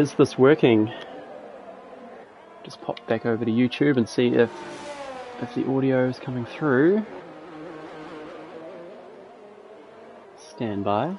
Is this working? Just pop back over to YouTube and see if the audio is coming through. Stand by.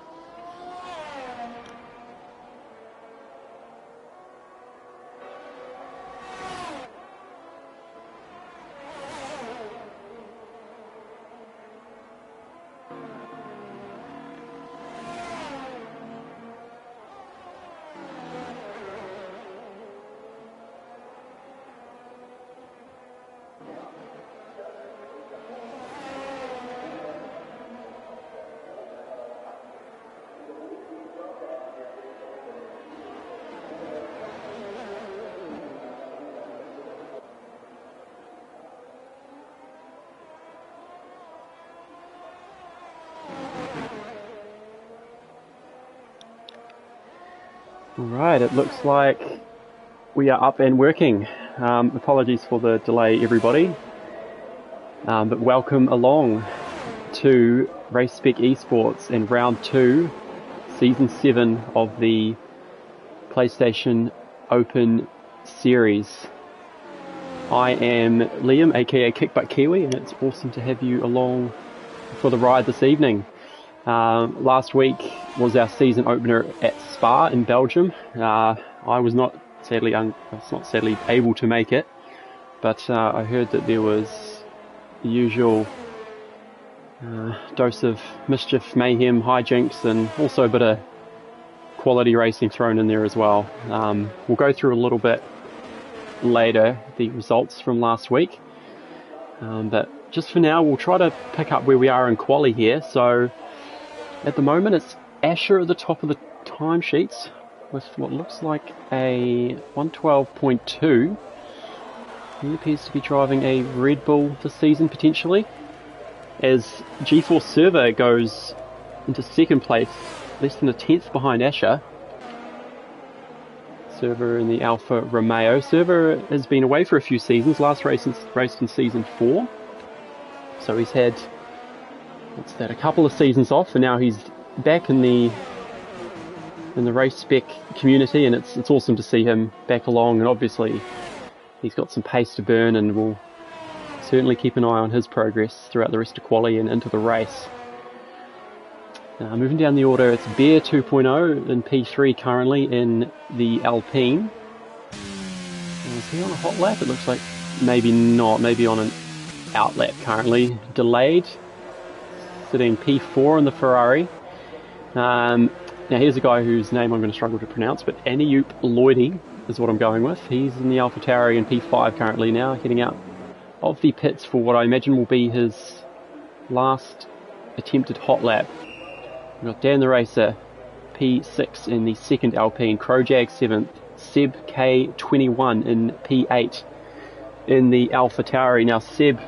Alright, it looks like we are up and working. Apologies for the delay, everybody. But welcome along to Spec Esports and round 2, season 7 of the PlayStation Open series. I am Liam, aka Kickbutt Kiwi, and it's awesome to have you along for the ride this evening. Last week was our season opener at Spa in Belgium. I was not sadly able to make it, but I heard that there was the usual dose of mischief, mayhem, hijinks, and also a bit of quality racing thrown in there as well. We'll go through a little bit later the results from last week, but just for now we'll try to pick up where we are in quali here. So at the moment it's Asher at the top of the timesheets with what looks like a 112.2. He appears to be driving a Red Bull this season potentially, as GeForce Server goes into second place, less than a tenth behind Asher. Server in the Alfa Romeo. Server has been away for a few seasons, last raced in season 4, so he's had, what's that, a couple of seasons off, and now he's back in the race spec community, and it's awesome to see him back along. And obviously he's got some pace to burn, and we'll certainly keep an eye on his progress throughout the rest of quali and into the race. Moving down the order, it's Bear 2.0 in P3 currently in the Alpine. Is he on a hot lap? It looks like maybe not, maybe on an out lap currently. Delayed, sitting P4 in the Ferrari. Now here's a guy whose name I'm going to struggle to pronounce, but Aniup Lloydie is what I'm going with. He's in the AlphaTauri in P5 currently now, heading out of the pits for what I imagine will be his last attempted hot lap. We've got Dan the Racer, P6 in the second Alpine, Crojag 7th, Seb K21 in P8 in the AlphaTauri. Now Seb,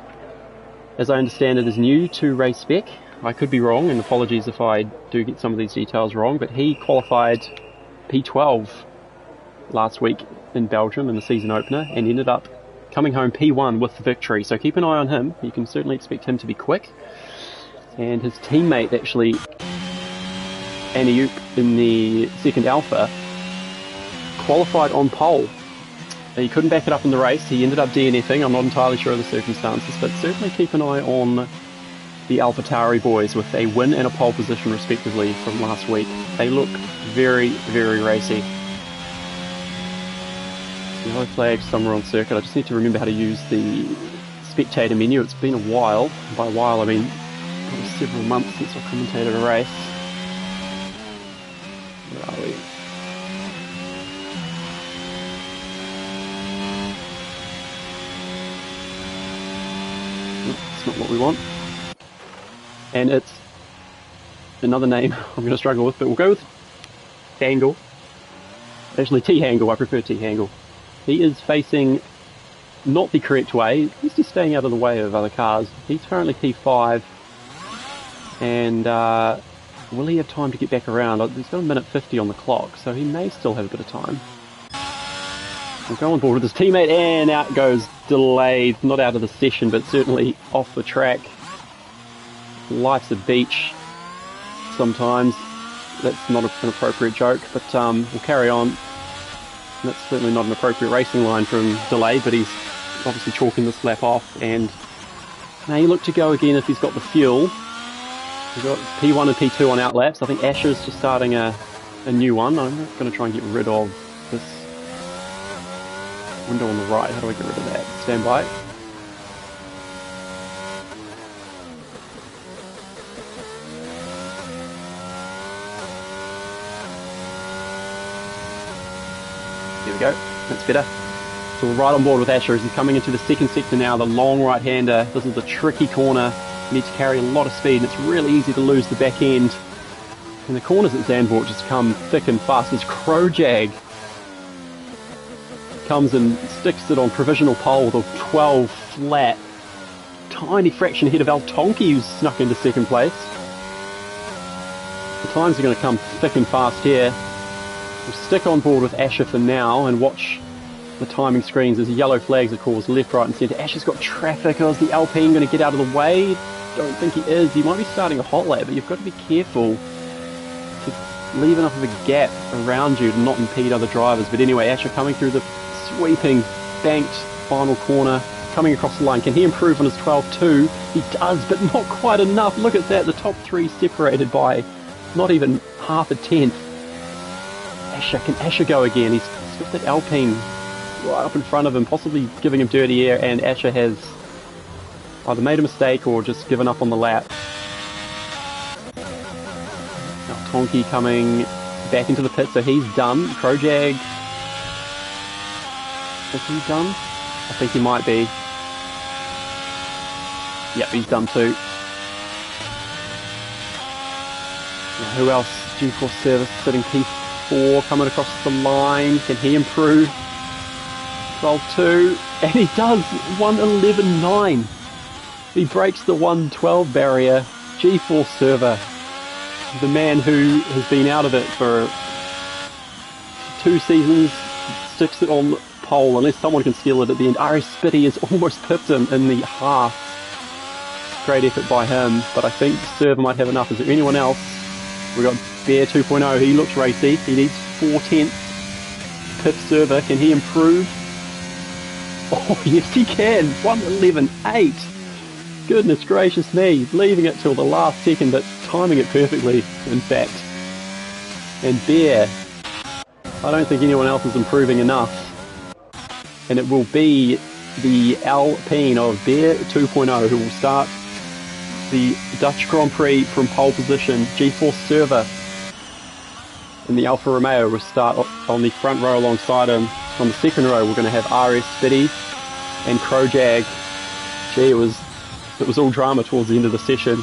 as I understand it, is new to race spec. I could be wrong, and apologies if I do get some of these details wrong, but he qualified P12 last week in Belgium in the season opener and ended up coming home P1 with the victory. So keep an eye on him. You can certainly expect him to be quick. And his teammate, actually, Aniup in the second Alpha, qualified on pole. He couldn't back it up in the race. He ended up DNFing. I'm not entirely sure of the circumstances, but certainly keep an eye on the AlphaTauri boys with a win and a pole position respectively from last week. They look very, very racy. Yellow flag somewhere on circuit. I just need to remember how to use the spectator menu. It's been a while. By a while I mean probably several months since I commentated a race. Where are we? That's not what we want. And it's another name I'm going to struggle with, but we'll go with Hangle. Actually, T-Hangle. I prefer T-Hangle. He is facing not the correct way. He's just staying out of the way of other cars. He's currently P5, and will he have time to get back around? He's got a minute 50 on the clock, so he may still have a bit of time. We'll go on board with his teammate, and out goes delayed. Not out of the session, but certainly off the track. Life's a beach sometimes. That's not an appropriate joke, but we'll carry on. That's certainly not an appropriate racing line from Delay, but he's obviously chalking this lap off, and may look to go again if he's got the fuel. We've got P1 and P2 on outlaps. I think Asher's just starting a new one. I'm going to try and get rid of this window on the right. How do I get rid of that? Stand by. There we go. That's better. So we're right on board with Asher as he's coming into the second sector now, the long right-hander. This is a tricky corner. You need to carry a lot of speed, and it's really easy to lose the back end. And the corners at Zandvoort just come thick and fast as Krojag comes and sticks it on provisional pole with a 12 flat. Tiny fraction ahead of Al Tonki, who's snuck into second place. The times are going to come thick and fast here. We'll stick on board with Asher for now and watch the timing screens as yellow flags are caused left, right and centre. Asher's got traffic. Is the Alpine going to get out of the way? Don't think he is. He might be starting a hot lap, but you've got to be careful to leave enough of a gap around you to not impede other drivers. But anyway, Asher coming through the sweeping, banked final corner, coming across the line. Can he improve on his 12.2? He does, but not quite enough. Look at that. The top three separated by not even half a tenth. Can Asher go again? He's got that Alpine right up in front of him, possibly giving him dirty air, and Asher has either made a mistake or just given up on the lap. Now Tonki coming back into the pit, so he's done. Krojag, is he done? I think he might be. Yep, he's done too. Now, who else? G-Force Service sitting P4 coming across the line. Can he improve? 12.2, and he does. 1:11.9. He breaks the 1:12 barrier. G-Force Server, the man who has been out of it for 2 seasons, sticks it on pole unless someone can steal it at the end. RS Spitty has almost pipped him in the half. Great effort by him, but I think the Server might have enough. Is there anyone else? We've got Bear 2.0. He looks racy. He needs 4/10. Pip Server, can he improve? Oh, yes he can. 1:11.8. Goodness gracious me. Leaving it till the last second, but timing it perfectly, in fact. And Bear, I don't think anyone else is improving enough. And it will be the Alpine of Bear 2.0 who will start the Dutch Grand Prix from pole position. G-Force Server in the Alfa Romeo will start on the front row alongside him. On the second row we're going to have RS Spitty and Krojag. Gee, it was all drama towards the end of the session.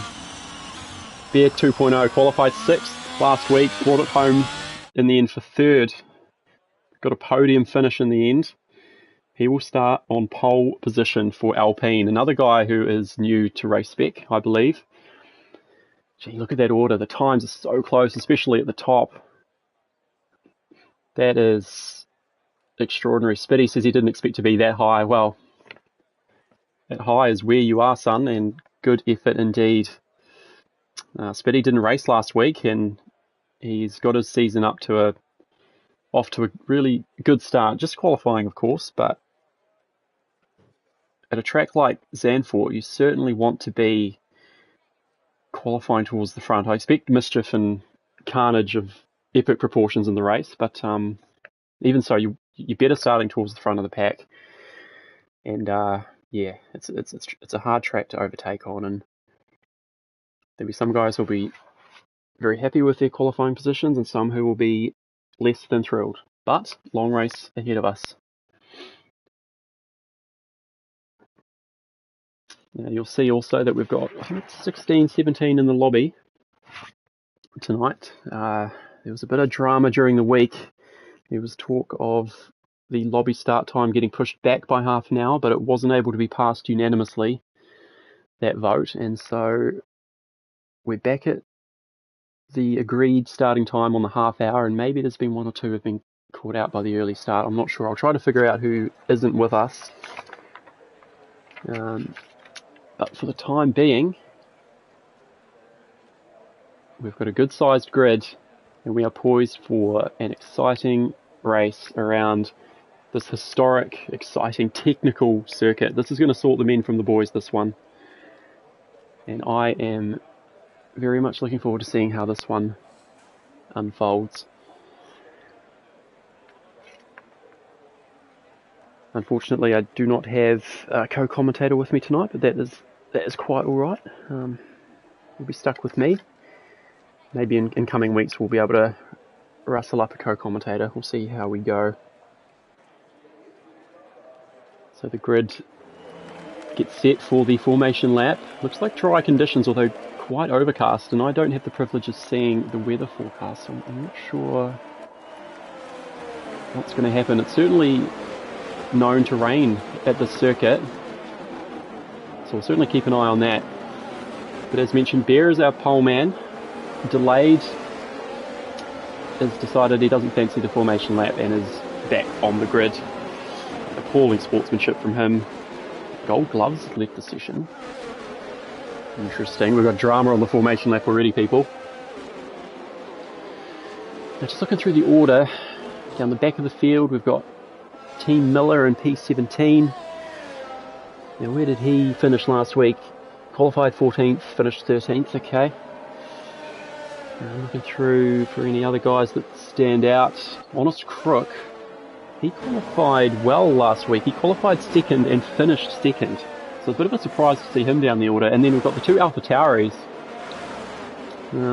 Bear 2.0 qualified 6th last week, brought it home in the end for 3rd. Got a podium finish in the end. He will start on pole position for Alpine. Another guy who is new to race Spec, I believe. Gee, look at that order. The times are so close, especially at the top. That is extraordinary. Spitty says he didn't expect to be that high. Well, that high is where you are, son, and good effort indeed. Spitty didn't race last week, and he's got his season off to a really good start. Just qualifying, of course, but at a track like Zandvoort, you certainly want to be qualifying towards the front. I expect mischief and carnage of epic proportions in the race, but even so, you're better starting towards the front of the pack. And yeah, it's a hard track to overtake on, and there'll be some guys who'll be very happy with their qualifying positions, and some who will be less than thrilled. But long race ahead of us. Now you'll see also that we've got, I think it's 16, 17 in the lobby tonight. There was a bit of drama during the week. There was talk of the lobby start time getting pushed back by half an hour, but it wasn't able to be passed unanimously, that vote. And so we're back at the agreed starting time on the half hour, and maybe there's been one or two who have been caught out by the early start. I'm not sure. I'll try to figure out who isn't with us. But for the time being, we've got a good-sized grid, and we are poised for an exciting race around this historic, exciting, technical circuit. This is going to sort the men from the boys, this one. And I am very much looking forward to seeing how this one unfolds. Unfortunately, I do not have a co-commentator with me tonight, but that is quite alright. We'll be stuck with me. Maybe in coming weeks we'll be able to rustle up a co-commentator. We'll see how we go. So the grid gets set for the formation lap. Looks like dry conditions, although quite overcast, and I don't have the privilege of seeing the weather forecast, so I'm not sure what's going to happen. It's certainly known to rain at this circuit, so we'll certainly keep an eye on that. But as mentioned, Bear is our pole man. Delayed has decided he doesn't fancy the formation lap and is back on the grid. Appalling sportsmanship from him. Gold gloves left the session. Interesting, we've got drama on the formation lap already, people. Now just looking through the order, down the back of the field we've got Team Miller in P17. Now where did he finish last week? Qualified 14th, finished 13th, okay. I'm looking through for any other guys that stand out. Honest Crook, he qualified well last week. He qualified second and finished second. So it's a bit of a surprise to see him down the order. And then we've got the two Alpha Tauris.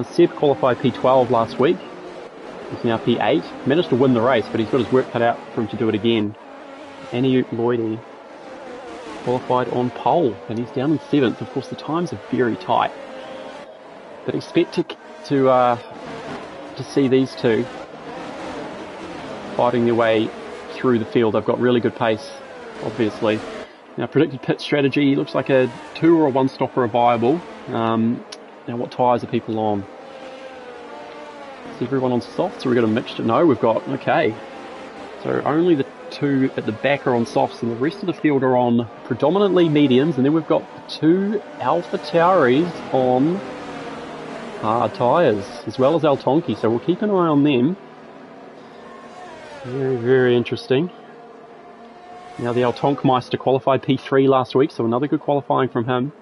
Seb qualified P12 last week. He's now P8. Managed to win the race, but he's got his work cut out for him to do it again. Aniut Lloydie qualified on pole, and he's down in 7th. Of course, the times are very tight. But expect to see these two fighting their way through the field. They've got really good pace, obviously. Now, predicted pit strategy looks like a 2 or a 1 stopper are viable. Now, what tyres are people on? Is everyone on softs, or we've got a mixture? No, we've got, okay. So only the 2 at the back are on softs, and the rest of the field are on predominantly mediums, and then we've got the 2 Alpha Tauris on hard tyres, as well as Altonki, so we'll keep an eye on them. Very, very interesting. Now the Altonkmeister qualified P3 last week, so another good qualifying from him.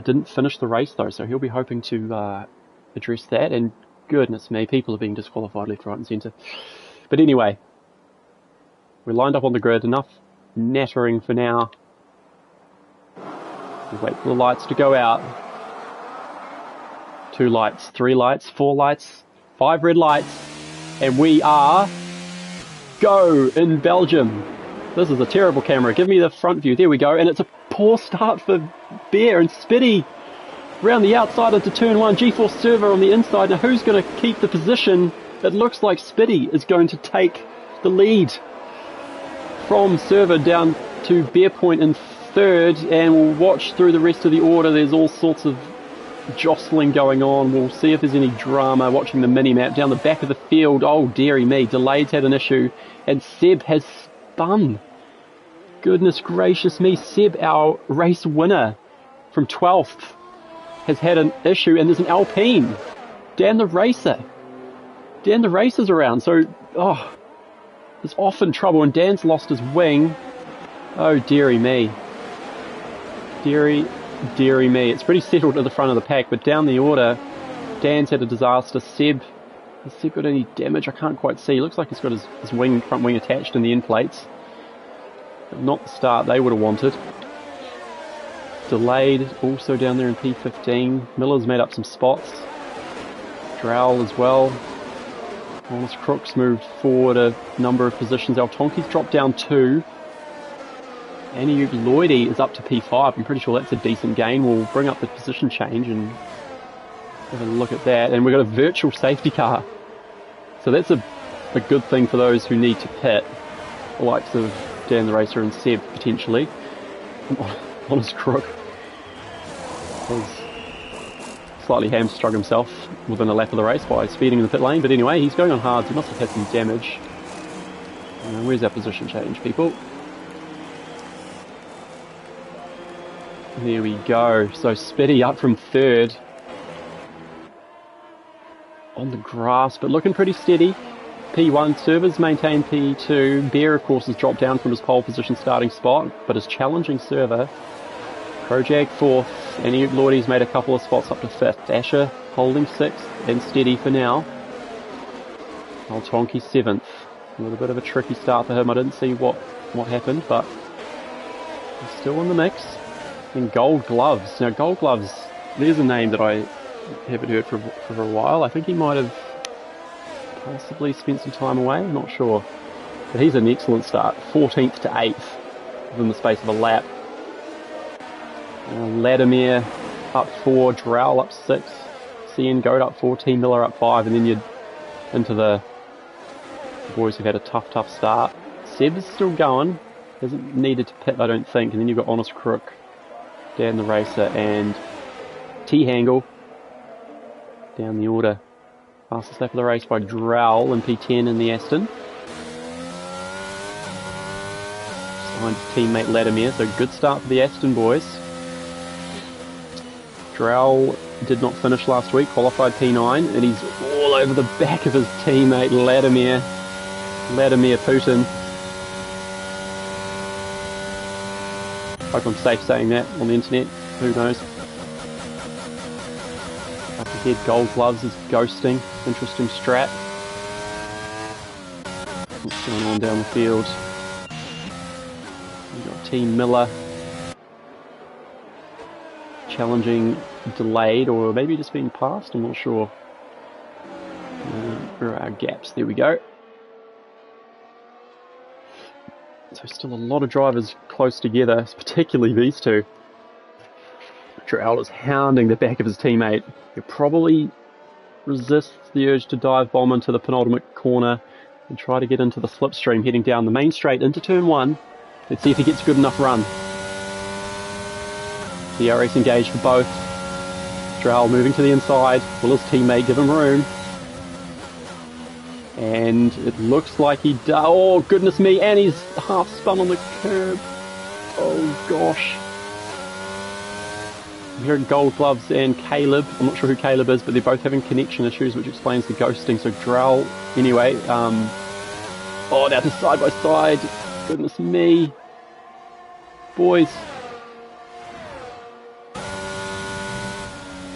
Didn't finish the race though, so he'll be hoping to address that, and goodness me, people are being disqualified left, right and centre. But anyway, we're lined up on the grid, enough nattering for now. We wait for the lights to go out. 2 lights, 3 lights, 4 lights, 5 red lights, and we are go in Belgium. This is a terrible camera. Give me the front view. There we go. And it's a poor start for Bear and Spitty around the outside into turn 1. G-Force Server on the inside. Now who's going to keep the position? It looks like Spitty is going to take the lead from Server down to Bear Point in 3rd, and we'll watch through the rest of the order. There's all sorts of jostling going on. We'll see if there's any drama watching the mini-map. Down the back of the field, oh dearie me, Delayed's had an issue, and Seb has spun. Goodness gracious me, Seb, our race winner from 12th, has had an issue, and there's an Alpine. Dan the Racer. Dan the Racer's around, so, oh, there's often trouble, and Dan's lost his wing. Oh dearie me. Dearie me. It's pretty settled at the front of the pack, but down the order, Dan's had a disaster. Seb, has Seb got any damage? I can't quite see. Looks like he's got his front wing attached in the end plates. But not the start they would have wanted. Delayed, also down there in P15. Miller's made up some spots. Drowl as well. Honest Crook's moved forward a number of positions. Altonki's dropped down 2. Aniut Lloydie is up to P5. I'm pretty sure that's a decent gain. We'll bring up the position change and have a look at that. And we've got a virtual safety car. So that's a good thing for those who need to pit. The likes of Dan the Racer and Seb, potentially. Honest Crook has slightly hamstrung himself within a lap of the race by speeding in the pit lane. But anyway, he's going on hard, so he must have had some damage. Where's our position change, people? There we go. So Spitty up from 3rd on the grass, but looking pretty steady. P1 servers maintain P2. Bear, of course, has dropped down from his pole position starting spot, but his challenging server, Projag 4th, and Lloydie's made a couple of spots up to 5th. Asher holding 6th and steady for now. Old Tonky 7th. A little bit of a tricky start for him. I didn't see what happened, but he's still in the mix. And Gold Gloves. Now, Gold Gloves, there's a name that I haven't heard for a while. I think he might have possibly spent some time away, I'm not sure. But he's an excellent start. 14th to 8th within the space of a lap. Vladimir up 4, Drowl up 6, CN Goat up 4, T Miller up 5, and then you're into the boys who've had a tough start. Seb's still going, hasn't needed to pit, I don't think, and then you've got Honest Crook, Dan the Racer, and T-Hangle down the order. Fastest lap of the race by Drowl in P10 in the Aston. Behind his teammate Vladimir, so good start for the Aston boys. Drowl did not finish last week, qualified P9, and he's all over the back of his teammate Vladimir Putin. Hope I'm safe saying that on the internet, who knows. Up ahead, Gold Gloves is ghosting, interesting strat. What's going on down the field? We've got Team Miller. Challenging delayed, or maybe just being passed, I'm not sure. Where are our gaps? There we go. So still a lot of drivers close together, particularly these two. Drowl is hounding the back of his teammate. He'll probably resist the urge to dive bomb into the penultimate corner and try to get into the slipstream heading down the main straight into turn 1. Let's see if he gets a good enough run. DRS engaged for both. Drowl moving to the inside. Will his teammate give him room? And it looks like he does. Oh, goodness me. And he's half spun on the curb. Oh, gosh. I'm hearing Gold Gloves and Caleb. I'm not sure who Caleb is, but they're both having connection issues, which explains the ghosting. So Drowl, anyway. Oh, now to side by side. Goodness me. Boys.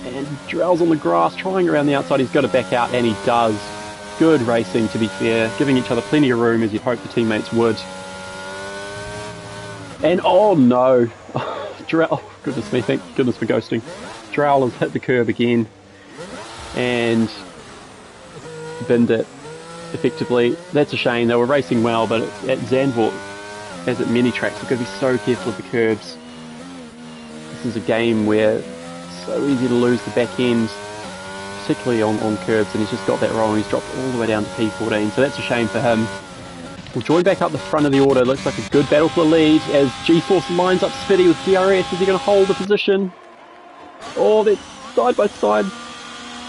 And Drowl's on the grass, trying around the outside. He's got to back out, and he does. Good racing, to be fair. Giving each other plenty of room, as you'd hope the teammates would. And, oh no. Drowl, goodness me, thank goodness for ghosting. Drowl has hit the curb again. And binned it, effectively. That's a shame. They were racing well, but at Zandvoort, as at many tracks, we've got to be so careful of the curbs. This is a game where it's so easy to lose the back end, particularly on curbs, and he's just got that wrong. He's dropped all the way down to P14, so that's a shame for him. We'll join back up the front of the order. Looks like a good battle for the lead as G-Force lines up Spitty with DRS. Is he going to hold the position? Oh, they're side by side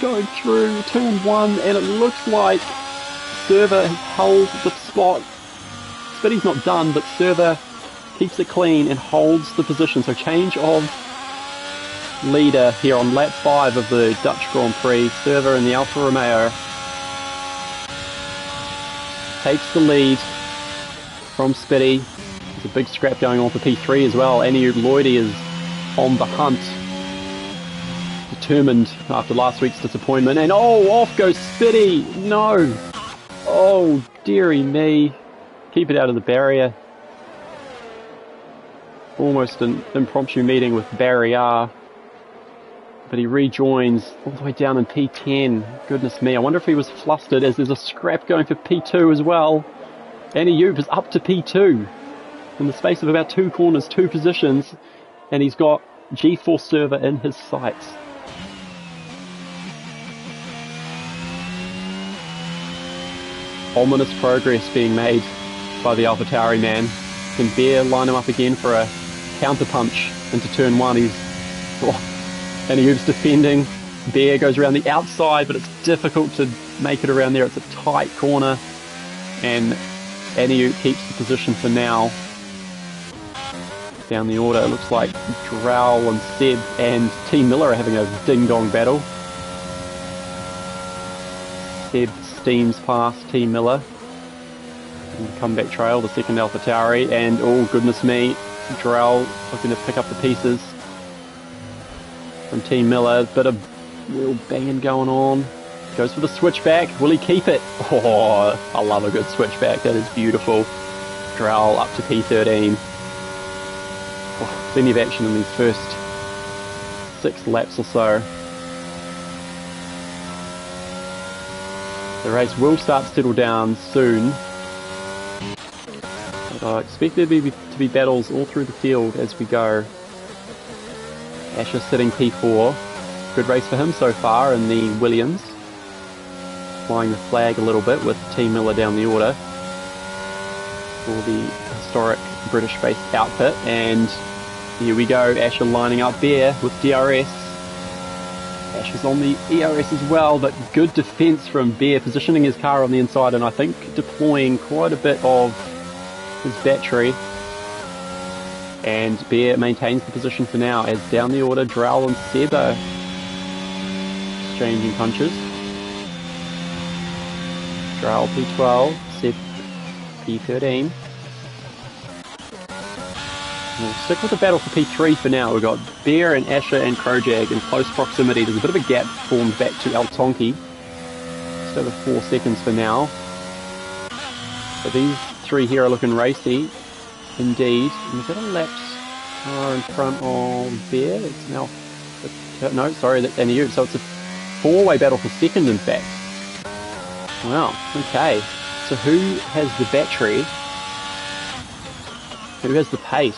going through turn 1, and it looks like Server has held the spot. Spitty's not done, but Server keeps it clean and holds the position. So change of leader here on lap 5 of the Dutch Grand Prix. Server in the Alfa Romeo takes the lead from Spitty. There's a big scrap going on for P3 as well. Aniu Lloydie is on the hunt, determined after last week's disappointment. And oh, off goes Spitty. No. Oh, dearie me. Keep it out of the barrier. Almost an impromptu meeting with Barrier. But he rejoins all the way down in P10. Goodness me, I wonder if he was flustered, as there's a scrap going for P2 as well. Aniu is up to P2 in the space of about 2 corners, 2 positions, and he's got G-Force Server in his sights. Ominous progress being made by the AlphaTauri man. Can Bear line him up again for a counter punch into turn 1? Aniu's defending. Bear goes around the outside, but it's difficult to make it around there. It's a tight corner, and Aniu keeps the position for now. Down the order, it looks like Drowl and Seb and T Miller are having a ding-dong battle. Seb's steams past Team Miller. And comeback trail, the second AlphaTauri, and oh goodness me, Drell looking to pick up the pieces from Team Miller. Bit of wheel banging going on. Goes for the switchback. Will he keep it? Oh, I love a good switchback. That is beautiful. Drell up to P13. Oh, plenty of action in these first 6 laps or so. The race will start to settle down soon. But I expect there to be battles all through the field as we go. Asher sitting P4. Good race for him so far in the Williams. Flying the flag a little bit with Team Miller down the order for the historic British-based outfit. And here we go, Asher lining up there with DRS. Asher's on the ERS as well, but good defence from Bear, positioning his car on the inside and I think deploying quite a bit of his battery. And Bear maintains the position for now as down the order, Drell and Seb are exchanging punches. Drell P12, Seb P13. We'll stick with the battle for P3 for now. We've got Bear and Asher and Krojag in close proximity. There's a bit of a gap formed back to El Tonki. Just over 4 seconds for now. But these 3 here are looking racy. Indeed. And is that a lapped car in front of Bear? It's now... No, sorry, that's NEU. So it's a 4-way battle for second, in fact. Wow, okay. So who has the battery? Who has the pace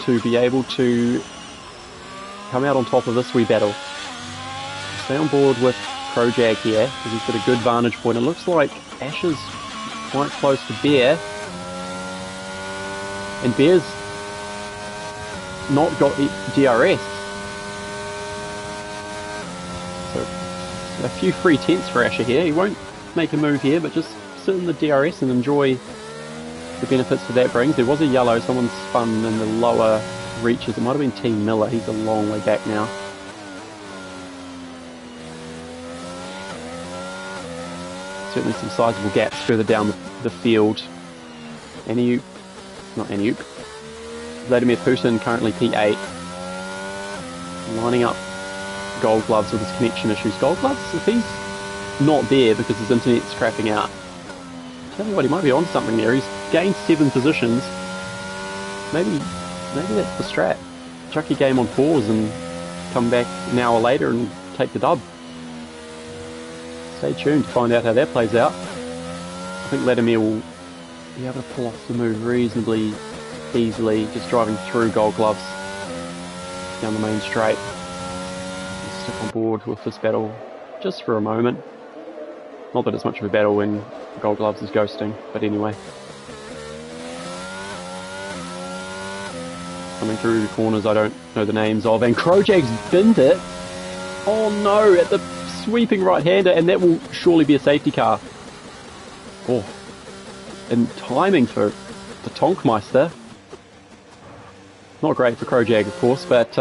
to be able to come out on top of this wee battle? Stay on board with Krojag here, because he's got a good vantage point. It looks like Asher's quite close to Bear. And Bear's not got DRS. So a few free tenths for Asher here. He won't make a move here, but just sit in the DRS and enjoy the benefits that brings. There was a yellow, someone spun in the lower reaches. It might have been Team Miller. He's a long way back now. Certainly some sizable gaps further down the field. Vladimir Putin currently P8. Lining up Gold Gloves with his connection issues. Gold Gloves, if he's not there because his internet's crapping out, tell you what, he might be on something there. He's gained 7 positions. Maybe that's the strat. Chuck your game on pause and come back an hour later and take the dub. Stay tuned to find out how that plays out. I think Vladimir will be able to pull off the move reasonably easily, just driving through Gold Gloves down the main straight. We'll stick on board with this battle just for a moment. Not that it's much of a battle when Gold Gloves is ghosting, but anyway. Coming through the corners I don't know the names of, and Krojag's binned it. Oh no, at the sweeping right-hander, and that will surely be a safety car. Oh, and timing for the Tonkmeister. Not great for Krojag, of course, but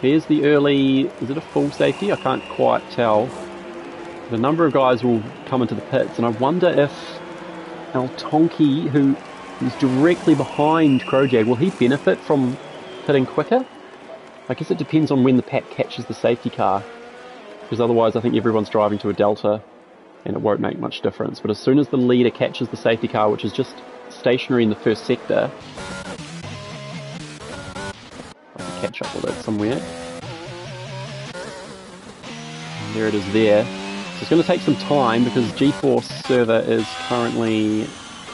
here's the early... Is it a full safety? I can't quite tell. The number of guys will come into the pits, and I wonder if El Tonki, who is directly behind Krojag, will he benefit from pitting quicker? I guess it depends on when the pack catches the safety car, because otherwise I think everyone's driving to a delta and it won't make much difference. But as soon as the leader catches the safety car, which is just stationary in the first sector, I can catch up with it somewhere. And there it is there. So it's going to take some time because GeForce server is currently,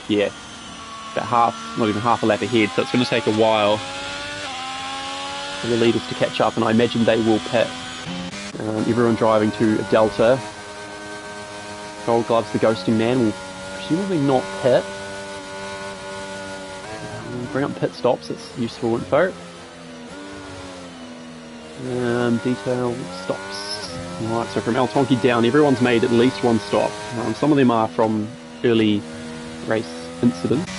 about half, not even half a lap ahead, so it's going to take a while for the leaders to catch up, and I imagine they will pit. Everyone driving to a delta. Gold Gloves, the ghosting man, will presumably not pit. We'll bring up pit stops, it's useful info. Detail stops. Right, so from El Tonki down, everyone's made at least one stop. Some of them are from early race incidents.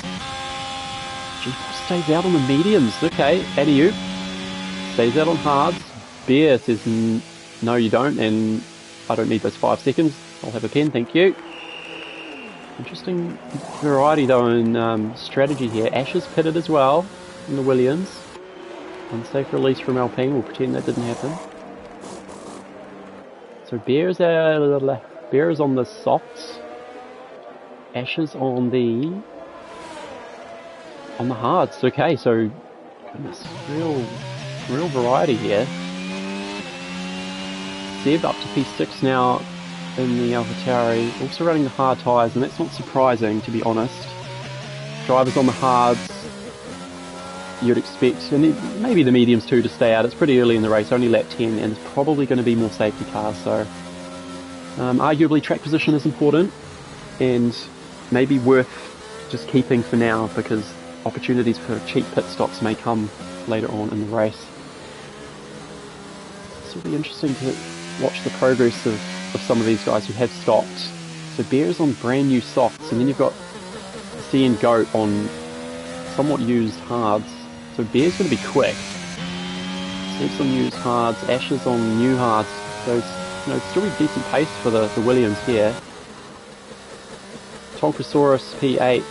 GeForce stays out on the mediums. Okay, Adieu. Stays out on hards. Bear says, no you don't, and I don't need those 5 seconds. I'll have a pen, thank you. Interesting variety though in strategy here. Ashes pitted as well in the Williams. Unsafe release from Alpine, we'll pretend that didn't happen. So Bear is on the softs. Ashes on the hards. Okay, so goodness, real variety here. Seb up to P6 now in the AlphaTauri, also running the hard tyres, and that's not surprising to be honest. Drivers on the hards, you'd expect, and maybe the mediums too, to stay out. It's pretty early in the race, only lap 10, and there's probably going to be more safety cars, so arguably track position is important and maybe worth just keeping for now, because opportunities for cheap pit stops may come later on in the race. This will be interesting to watch the progress of some of these guys who have stopped. So Bear's on brand new softs, and then you've got C and Goat on somewhat used hards. So Bear's going to be quick. Seb's on used hards, Ashes on new hards. So still be decent pace for the Williams here. Tolkasaurus P8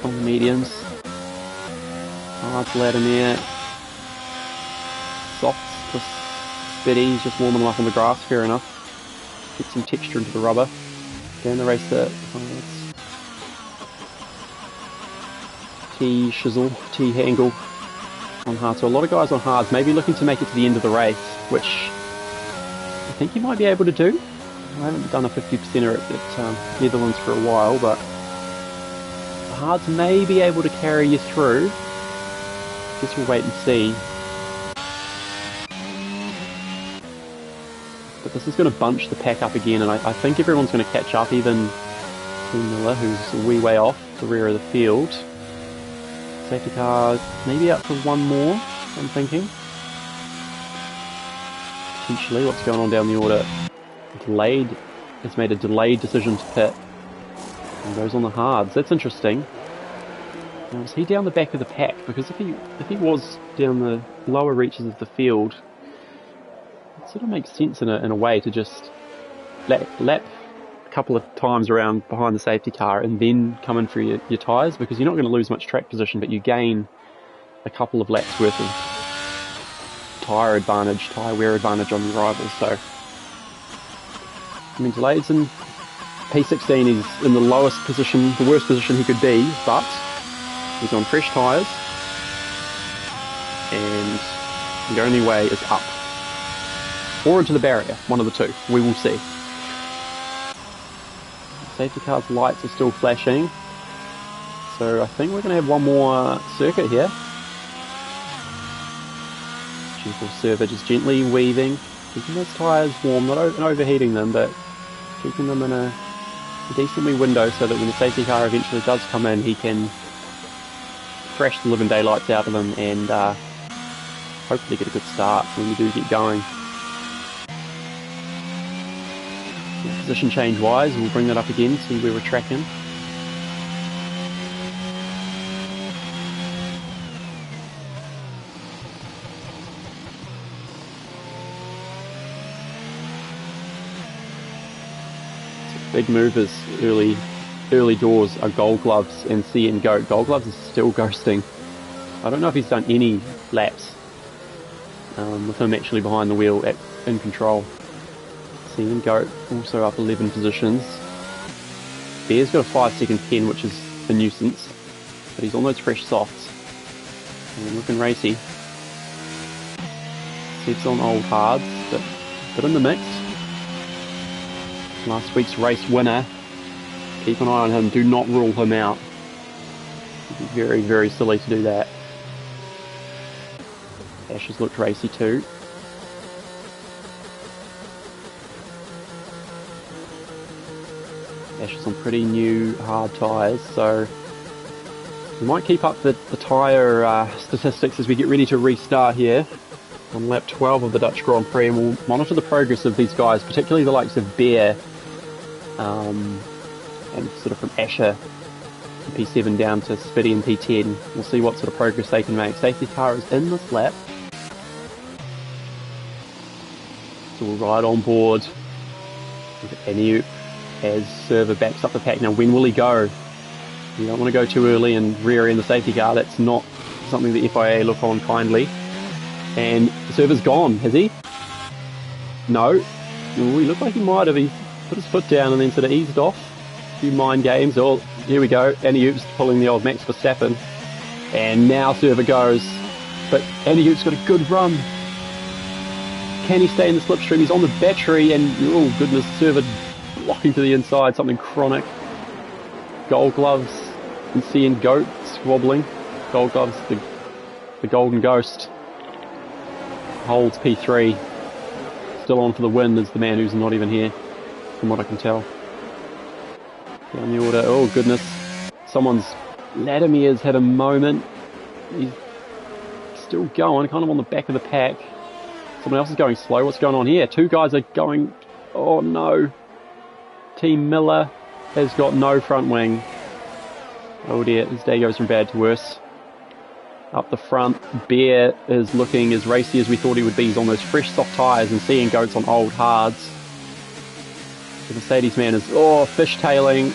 on the mediums. Hards Ladimere. Softs for Spitty, he's just warming up on the grass, fair enough. Get some texture into the rubber. Down the race there. T Shizzle, T Hangle on hard. So a lot of guys on hards, maybe looking to make it to the end of the race, which I think you might be able to do. I haven't done a 50%er at Netherlands for a while, but the hards may be able to carry you through. Guess we'll wait and see. But this is going to bunch the pack up again, and I think everyone's going to catch up, even Miller, who's a wee way off the rear of the field. Safety car maybe up for one more, I'm thinking. Potentially, what's going on down the order? It's made a delayed decision to pit. And goes on the hards. That's interesting. Now, is he down the back of the pack? Because if he was down the lower reaches of the field, it sort of makes sense in a way to just lap a couple of times around behind the safety car and then come in for your tyres, because you're not going to lose much track position, but you gain a couple of laps worth of tyre wear advantage on your rivals. So, I mean, Delayed's in P16, he's in the lowest position, the worst position he could be, but he's on fresh tyres, and the only way is up. Or into the barrier, one of the two. We will see. Safety car's lights are still flashing, so I think we're going to have one more circuit here. Gentle server just gently weaving, keeping those tyres warm, not overheating them, but keeping them in a decent wee window so that when the safety car eventually does come in, he can thrash the living daylights out of them and hopefully get a good start when we do get going. Position change wise, we'll bring that up again, see where we're tracking. Big movers early doors are Gold Gloves and C and Goat. Gold Gloves is still ghosting. I don't know if he's done any laps with him actually behind the wheel in control. C and Goat also up 11 positions. Bear's got a 5-second pen, which is a nuisance, but he's on those fresh softs and looking racy. Seb's on old hards, but in the mix. Last week's race winner. Keep an eye on him. Do not rule him out. It'd be very, very silly to do that. Ash has looked racy too. Ash is on pretty new hard tyres, so we might keep up the tyre statistics as we get ready to restart here on lap 12 of the Dutch Grand Prix, and we'll monitor the progress of these guys, particularly the likes of Bear, and sort of from Asher P7 down to Spitty and P10. We'll see what sort of progress they can make. Safety car is in this lap, so we'll ride on board with Aniu as Server backs up the pack. Now, when will he go? You don't want to go too early and rear end the safety car. That's not something the FIA look on kindly. And Server's gone, has he? No. Ooh, he looked like he might have. He put his foot down and then sort of eased off. A few mind games. Oh, here we go. Andy Oop's pulling the old Max Verstappen. And now Server goes. But Andy Oop's got a good run. Can he stay in the slipstream? He's on the battery and, oh goodness, Server blocking to the inside. Something chronic. Gold gloves and seeing Goat squabbling. Gold gloves, the golden ghost. Holds P3. Still on for the win is the man who's not even here, from what I can tell. Down the order. Oh goodness. Latimer's had a moment. He's still going, kind of on the back of the pack. Someone else is going slow. What's going on here? Two guys are going... Oh no. Team Miller has got no front wing. Oh dear, his day goes from bad to worse. Up the front, Bear is looking as racy as we thought he would be. He's on those fresh soft tyres and seeing Goats on old hards. The Mercedes man is, fishtailing.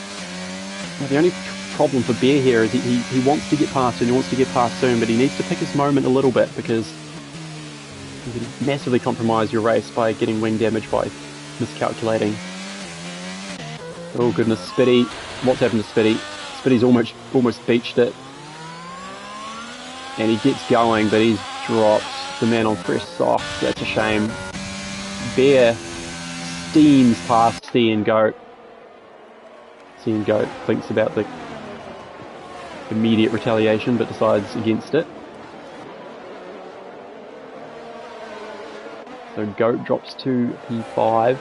Well, the only problem for Bear here is he wants to get past and he wants to get past soon, but he needs to pick his moment a little bit because you can massively compromise your race by getting wing damage by miscalculating. Oh goodness, Spitty. What's happened to Spitty? Spitty's almost beached it. And he gets going, but he's dropped. The man on fresh softs. That's a shame. Bear steams past Seeing Goat. Seeing Goat thinks about the immediate retaliation, but decides against it. So Goat drops to P5.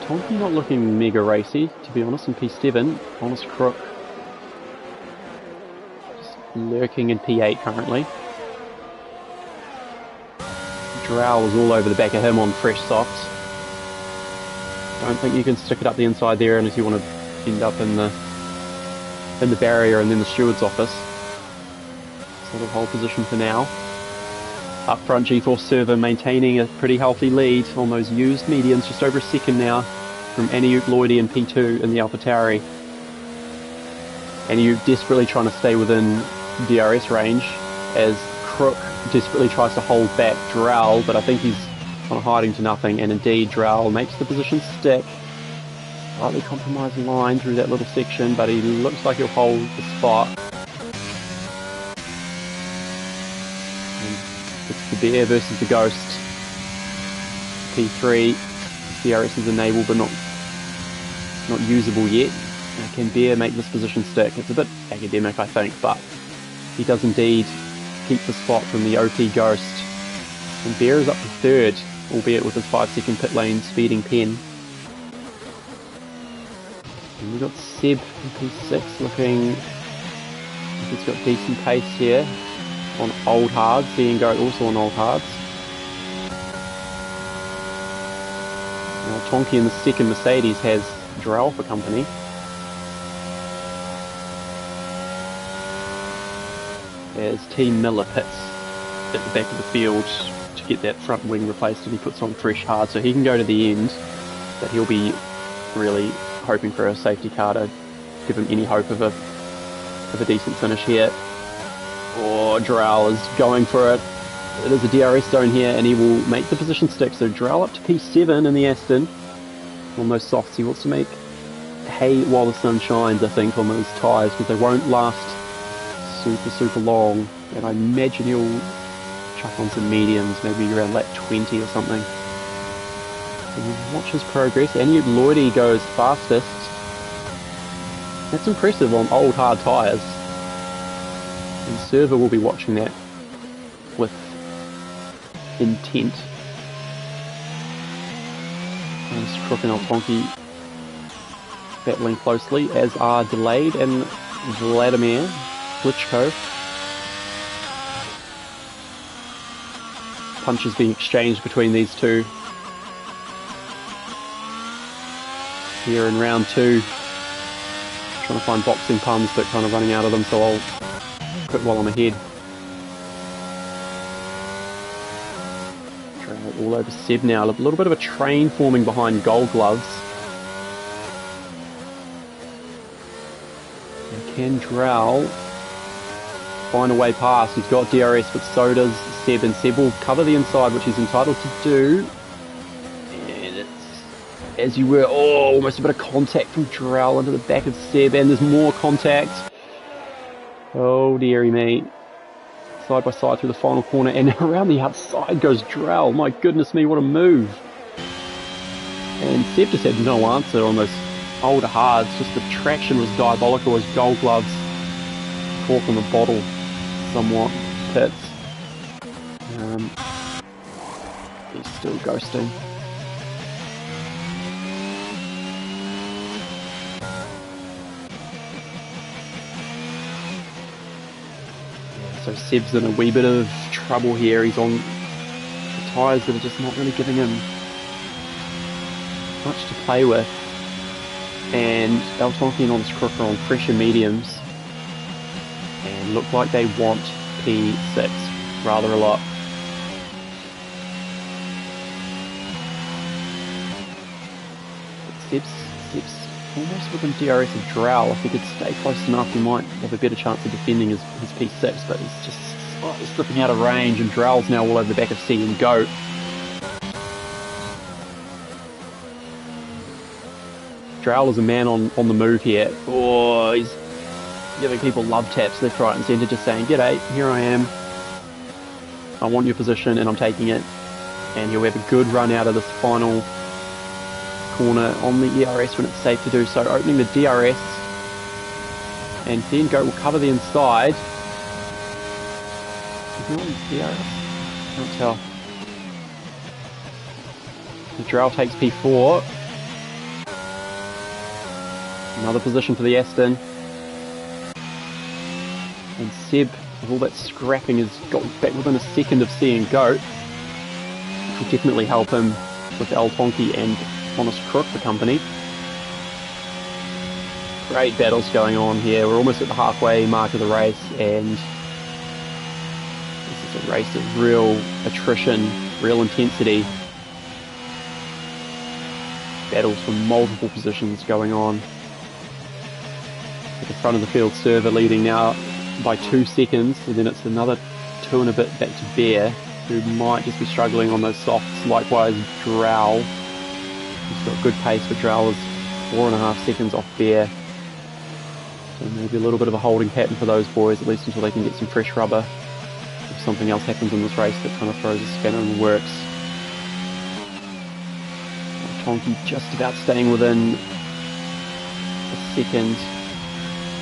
Tonky not looking mega racy, to be honest, in P7. Honest Crook just lurking in P8 currently. Drow was all over the back of him on fresh softs. Don't think you can stick it up the inside there unless you want to end up in the barrier and then the steward's office. Sort of hold position for now. Up front, GeForce Server maintaining a pretty healthy lead on those used mediums, just over a second now from Aniup, Lloydie and P2 in the AlphaTauri. Aniup desperately trying to stay within DRS range as Crook desperately tries to hold back Drowl, but I think he's kind of hiding to nothing, and indeed Drowl makes the position stick. Slightly compromised line through that little section, but he looks like he'll hold the spot. It's the Bear versus the Ghost. P3, DRS is enabled but not usable yet. Can Bear make this position stick? It's a bit academic, I think, but he does indeed keep the spot from the OP Ghost. And Bear is up to third, albeit with his 5-second pit lane speeding pen. And we've got Seb in P6 looking... I think he's got decent pace here. On old hards, Seeing Goat also on old hards. Now Tonky in the second Mercedes has Drow for company. As Team Miller pits at the back of the field to get that front wing replaced and he puts on fresh hard so he can go to the end, but he'll be really hoping for a safety car to give him any hope of a decent finish here. Or Drowl is going for it. It is a DRS zone here and he will make the position stick. So Drowl up to P7 in the Aston. On those softs, he wants to make hay while the sun shines, I think, on those tyres, because they won't last super long. And I imagine he'll chuck on some mediums, maybe around lap 20 or something. So we'll watch his progress. Aniup Lloydie goes fastest. That's impressive on old hard tyres. And Server will be watching that with intent. And Crook and Altonki battling closely, as are Delayed and Vladimir Klitschko. Punches being exchanged between these two here in round 2. Trying to find boxing puns but kind of running out of them, so I'll quit while I'm ahead. all over Seb now. A little bit of a train forming behind Gold Gloves. And can Drow find a way past? He's got DRS, but so does Seb, and Seb will cover the inside, which he's entitled to do. And it's as you were. Oh, almost a bit of contact from Drow into the back of Seb, and there's more contact. Oh, dearie me. Side by side through the final corner, and around the outside goes Drow. My goodness me, what a move. And Seb just had no answer on those older hards. Just the traction was diabolical as Gold Gloves cork on the bottle somewhat. Pits. He's still ghosting. So Seb's in a wee bit of trouble here. He's on the tyres that are just not really giving him much to play with. And Altonki and on his crook are on fresher mediums. And look like they want P6 rather a lot. But Seb's almost within DRS of Drow. If he could stay close enough, he might have a better chance of defending his P6, but he's just slightly slipping out of range, and Drow's now all over the back of C and Goat. Drow is a man on the move here. Oh, he's giving people love taps left, right and centre, just saying, "G'day, here I am. I want your position and I'm taking it." And he'll have a good run out of this final corner on the ERS when it's safe to do so. Opening the DRS, and then Goat will cover the inside. Is he on the DRS? Can't tell. The Drow takes P4. Another position for the Aston. And Seb, with all that scrapping, has got back within a second of seeing Goat, which will definitely help him with Altonki and Honest Crook for company. Great battles going on here. We're almost at the halfway mark of the race, and this is a race of real attrition, real intensity. Battles for multiple positions going on. At the front of the field, Server leading now by 2 seconds, and then it's another 2 and a bit back to Bear, who might just be struggling on those softs. Likewise, Drow. He's got good pace, but Drow is 4.5 seconds off Bear. So maybe a little bit of a holding pattern for those boys, at least until they can get some fresh rubber. If something else happens in this race that kind of throws a spanner in the works. Tonki just about staying within a second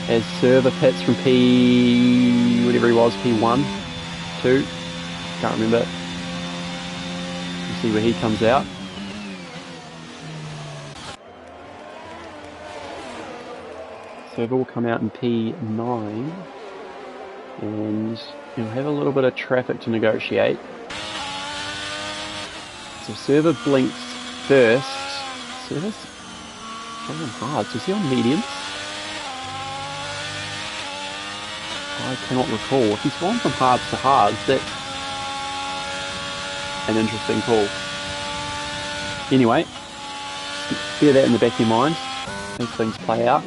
as Server pits from P... whatever he was, P1, 2, can't remember. We'll see where he comes out. Server will come out in P9, and he'll have a little bit of traffic to negotiate. So Server blinks first. Server's on hard, so is he on medium? I cannot recall. If he's gone from hards to hards, that's an interesting call. Anyway, bear that in the back of your mind as things play out.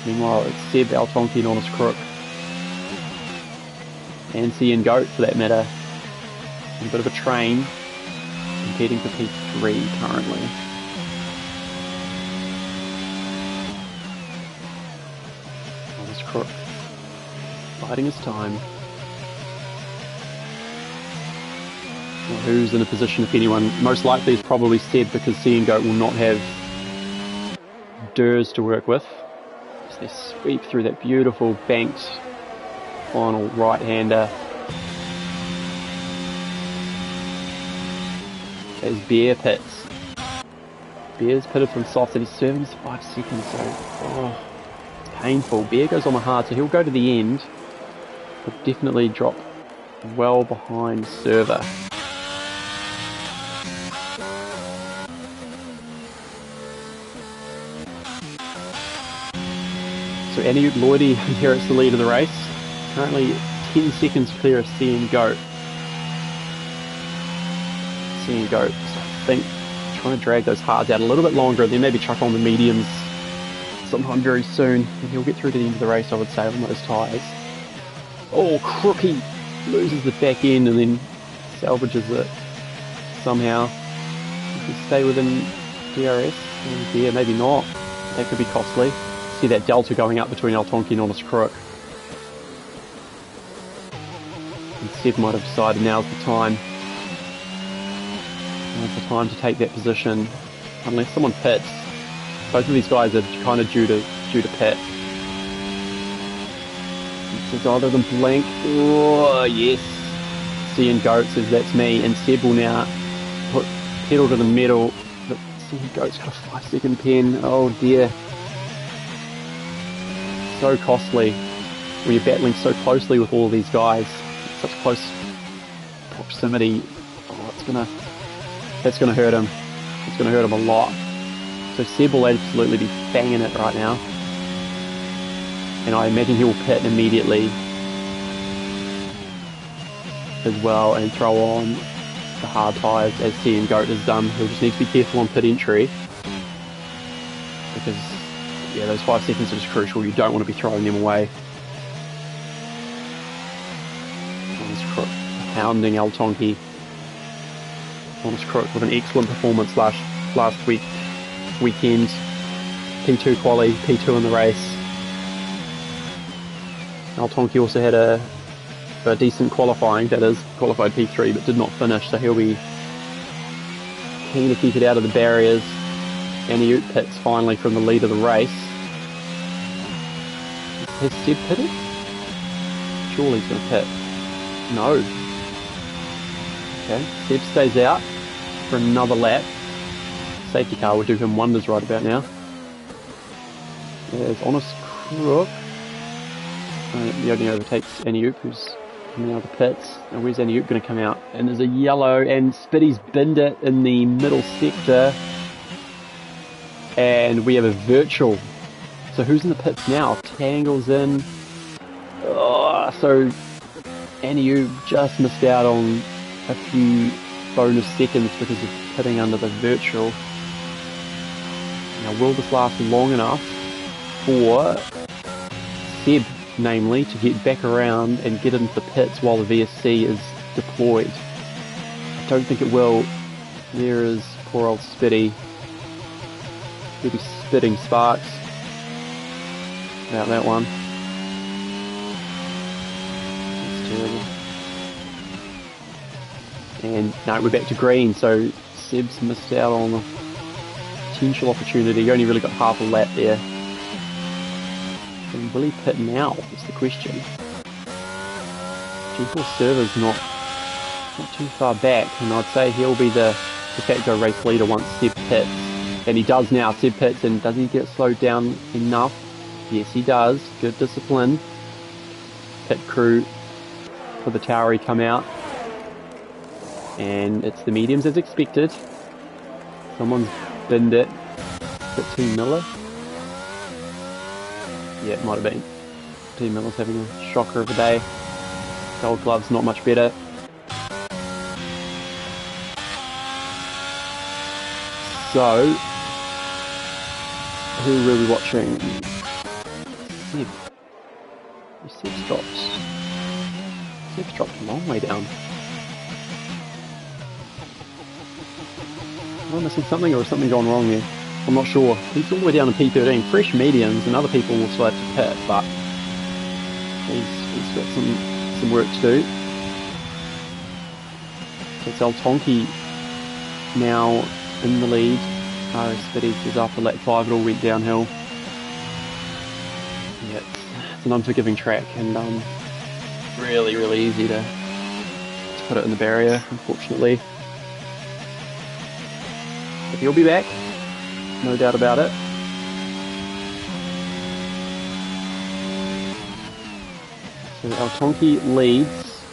Meanwhile, it's Seb, Altonki and Honest Crook, and C and Goat for that matter. A bit of a train, competing for P3 currently. Honest Crook, biding his time. Well, who's in a position, if anyone? Most likely is probably Seb, because C and Goat will not have Durs to work with. They sweep through that beautiful banked final right-hander. As Bear pits. Bear's pitted from soft, and he's serving us 5 seconds, so it's painful. Bear goes on the hard, so he'll go to the end, but definitely drop well behind Server. So Annie Lloydie inherits the lead of the race, currently 10 seconds clear of C and Goat. seeing Goats, I think, trying to drag those hards out a little bit longer, and then maybe chuck on the mediums sometime very soon, and he'll get through to the end of the race, I would say, on those tyres. Oh, Crookie loses the back end and then salvages it somehow. He can stay within DRS, and yeah, maybe not. That could be costly. See that delta going up between El Tonki and Honest Crook. And Seb might have decided now's the time. Now's the time to take that position, unless someone pits. Both of these guys are kind of due to pit. Says either them blink. Oh yes. Seeing Goat says that's me, and Seb will now put pedal to the metal. But Seeing Goat's got a 5-second pen. Oh dear. So costly when you're battling so closely with all of these guys. Such close proximity. Oh, that's gonna hurt him. It's gonna hurt him a lot. So Seb will absolutely be banging it right now. And I imagine he will pit immediately as well and throw on the hard tyres as Seeing Goat has done. He'll just need to be careful on pit entry, because yeah, those 5 seconds are just crucial. You don't want to be throwing them away. Honest Crook pounding El Tonki. Honest Crook with an excellent performance last weekend. P2 quali, P2 in the race. El Tonki also had a decent qualifying, that is, qualified P3, but did not finish, so he'll be keen to keep it out of the barriers. Aniut pits finally from the lead of the race. Has Seb pitted? Surely he's going to pit. No. Okay, Seb stays out for another lap. Safety car will do him wonders right about now. There's Honest Crook. He only overtakes Aniut, who's coming out of the pits. And where's Aniut going to come out? And there's a yellow, and Spitty's binned it in the middle sector. And we have a virtual. So who's in the pits now? Tangle's in. Oh, so Aniut just missed out on a few bonus seconds because of pitting under the virtual. Now, will this last long enough for Seb, namely, to get back around and get into the pits while the VSC is deployed? I don't think it will. There is poor old Spitty. He'll be spitting sparks about that one. That's terrible. And no, we're back to green, so Seb's missed out on a potential opportunity. He only really got half a lap there. And will he pit now, is the question. G4 Server's not too far back, and I'd say he'll be the de facto race leader once Seb pits. And he does now. Seb pits, and does he get slowed down enough? Yes, he does. Good discipline. Pit crew for the Towery come out. And it's the mediums as expected. Someone's binned it. Is it T Miller? Yeah, it might have been. T Miller's having a shocker of a day. Gold gloves, not much better. So, who were we watching? Seb. Seb's dropped. Seb's dropped a long way down. Am I missing something, or is something gone wrong there? I'm not sure. He's all the way down in P13. Fresh mediums, and other people will still have to pit, but he's got some work to do. So it's El Tonki now in the lead. Spitty is after lap 5, it all went downhill. Yeah, it's an unforgiving track, and really, really easy to put it in the barrier, unfortunately. But he'll be back, no doubt about it. So El Tonki leads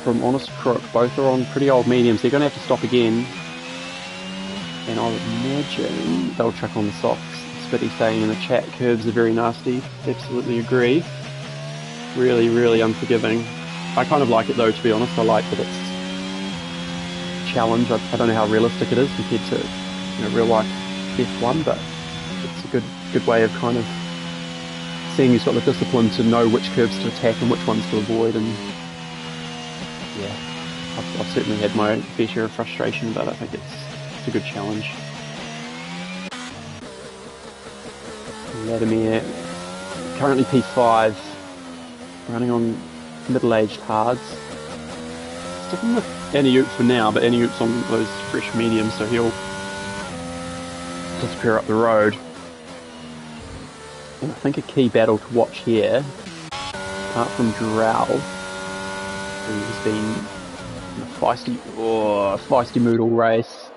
from Honest Crook. Both are on pretty old mediums. They're going to have to stop again. And I would imagine they'll chuck on the softs. Spitty saying in the chat, curves are very nasty. Absolutely agree. Really, really unforgiving. I kind of like it though, to be honest. I like that it's challenge. I don't know how realistic it is compared to real life F1, but it's a good way of kind of seeing he's got the discipline to know which curves to attack and which ones to avoid. And yeah, I've certainly had my fair share of frustration, but I think it's a good challenge. Vladimir, currently P5, running on middle-aged hards. Sticking with Aniup for now, but Aniup's on those fresh mediums, so he'll disappear up the road. And I think a key battle to watch here, apart from Drow, who's been in a feisty mood all race.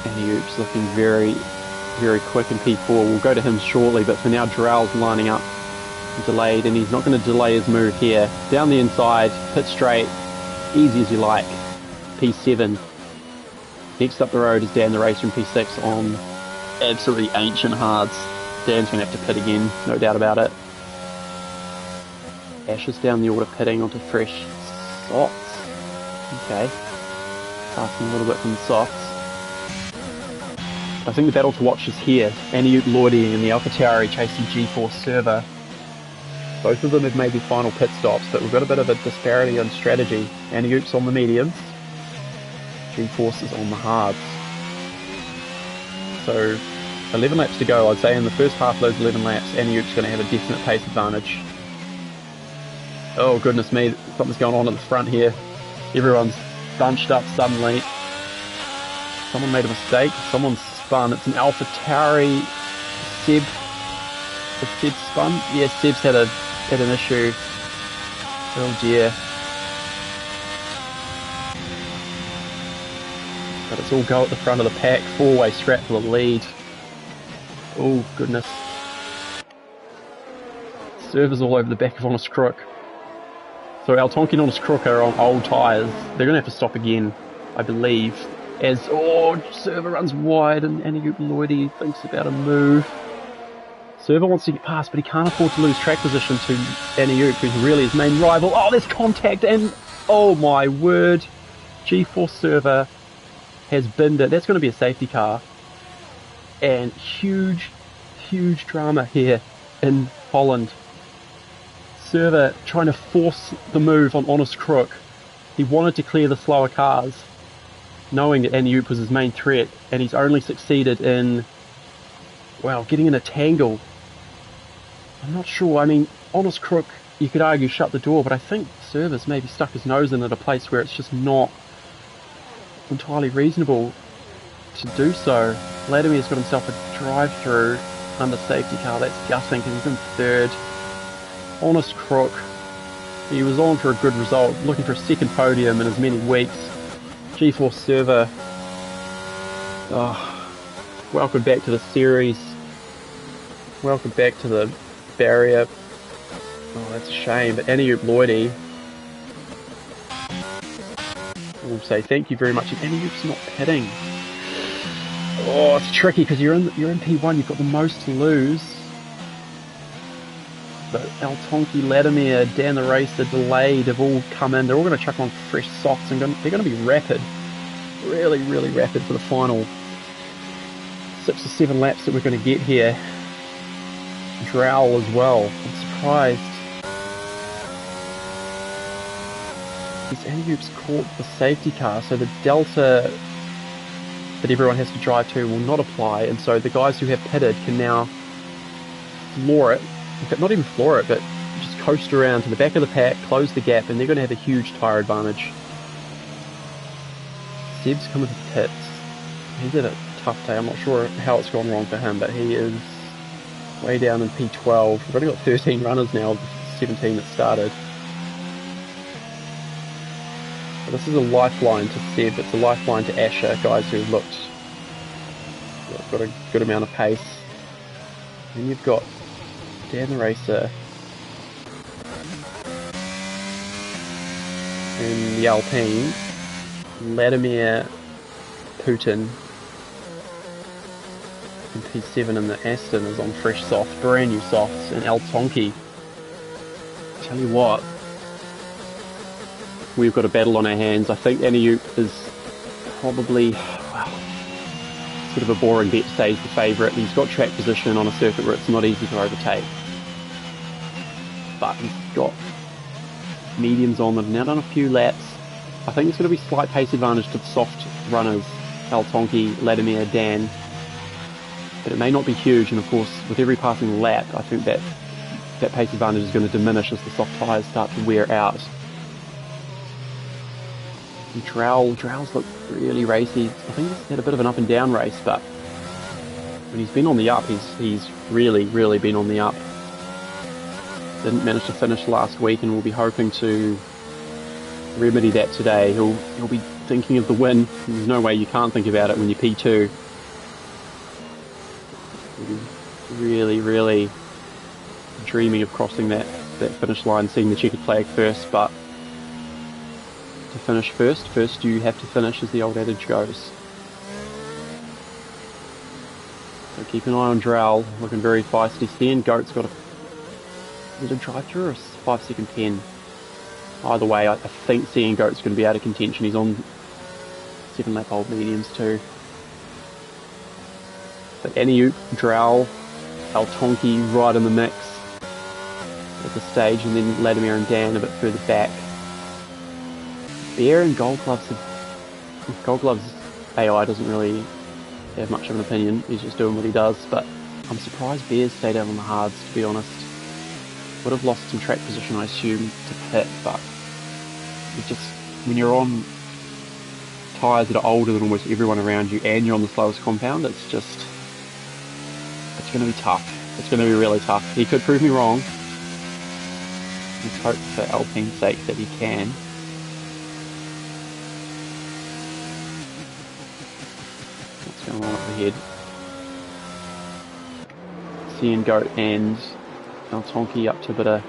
Aniup's looking very, very quick in P4. We'll go to him shortly, but for now Drow's lining up delayed, and he's not going to delay his move here. Down the inside, pit straight, easy as you like. P7. Next up the road is Dan the Racer in P6 on absolutely ancient hards. Dan's going to have to pit again, no doubt about it. Ashes down the order, pitting onto fresh softs. Okay. Passing a little bit from the softs. I think the battle to watch is here. Aniup Lloydie and the AlphaTauri chasing G4 Server. Both of them have made their final pit stops, but we've got a bit of a disparity on strategy. Aniup's on the mediums, G-Force is on the hards. So 11 laps to go. I'd say in the first half of those 11 laps, Aniup's going to have a definite pace advantage. Oh goodness me, something's going on at the front here. Everyone's bunched up suddenly. Someone made a mistake, someone's spun. It's an AlphaTauri. Seb. Has Seb spun? Yeah, Seb's had an issue. Oh dear. But it's all go at the front of the pack. Four-way scrap for the lead. Oh goodness. Servers all over the back of Honest Crook. So Altonki and Honest Crook are on old tyres. They're going to have to stop again, I believe. As, Server runs wide and Aniup Lloydie thinks about a move. Server wants to get past, but he can't afford to lose track position to Aniup, who's really his main rival. Oh, there's contact, and oh my word. G4 Server has binned it. That's going to be a safety car. And huge, huge drama here in Holland. Server trying to force the move on Honest Crook. He wanted to clear the slower cars, knowing that Aniup was his main threat, and he's only succeeded in, well, getting in a tangle. I'm not sure. I mean, Honest Crook, you could argue, shut the door, but I think Server's maybe stuck his nose in at a place where it's just not entirely reasonable to do so. Vladimir's got himself a drive-through under safety car. That's gutting because he's in third. Honest Crook, he was on for a good result, looking for a second podium in as many weeks. G4 Server, welcome back to the series. Welcome back to the barrier. Oh, that's a shame. But Aniup Lloydie, we'll say thank you very much. And Aniup's not pitting. Oh, it's tricky because you're in P1. You've got the most to lose. But Altonki, Vladimir, Dan the Racer, Delayed have all come in. They're all going to chuck on fresh softs and they're going to be rapid. Really, really rapid for the final 6 or 7 laps that we're going to get here. Drow as well. I'm surprised. Because Aniup's caught the safety car, so the delta that everyone has to drive to will not apply, and so the guys who have pitted can now floor it. In fact, not even floor it, but just coast around to the back of the pack, close the gap, and they're going to have a huge tyre advantage. Seb's coming to the pits. He's had a tough day. I'm not sure how it's gone wrong for him, but he is way down in P12. We've only got 13 runners now of the 17 that started. But this is a lifeline to Seb. It's a lifeline to Asher, guys who have got a good amount of pace. And you've got Dan the Racer in the Alpine, Vladimir Putin And P7 in the Aston is on fresh soft, brand new softs, and El Tonki. Tell you what, we've got a battle on our hands. I think Aniup is probably, well, sort of a boring bet to say he's the favourite. He's got track position on a circuit where it's not easy to overtake. But he's got mediums on them. Now done a few laps. I think there's going to be slight pace advantage to the soft runners, El Tonki, Vladimir, Dan. But it may not be huge, and of course, with every passing lap, I think that pace advantage is going to diminish as the soft tyres start to wear out. And Drow's looked really racy. I think he's had a bit of an up and down race, but when he's been on the up, he's really been on the up. Didn't manage to finish last week, and we'll be hoping to remedy that today. He'll be thinking of the win. There's no way you can't think about it when you're P2. Really dreaming of crossing that finish line, seeing the checkered flag first, but to finish first you have to finish, as the old adage goes. So keep an eye on Drow, looking very feisty. Stan Goat's got a drive-through or a 5-second pen? Either way, I think Stan Goat's going to be out of contention. He's on 7-lap old mediums too. But Aniup, Drow, El Tonki right in the mix at this stage, and then Vladimir and Dan a bit further back. Bear and Gold Gloves AI doesn't really have much of an opinion. He's just doing what he does, but I'm surprised Bear's stayed out on the hards, to be honest. Would have lost some track position, I assume, to pit, but it's just, when you're on tyres that are older than almost everyone around you and you're on the slowest compound, it's going to be tough. It's going to be really tough. He could prove me wrong. Let's hope for Alpine's sake that he can. What's going on up ahead? Cian Goat and El Tonki up to a bit of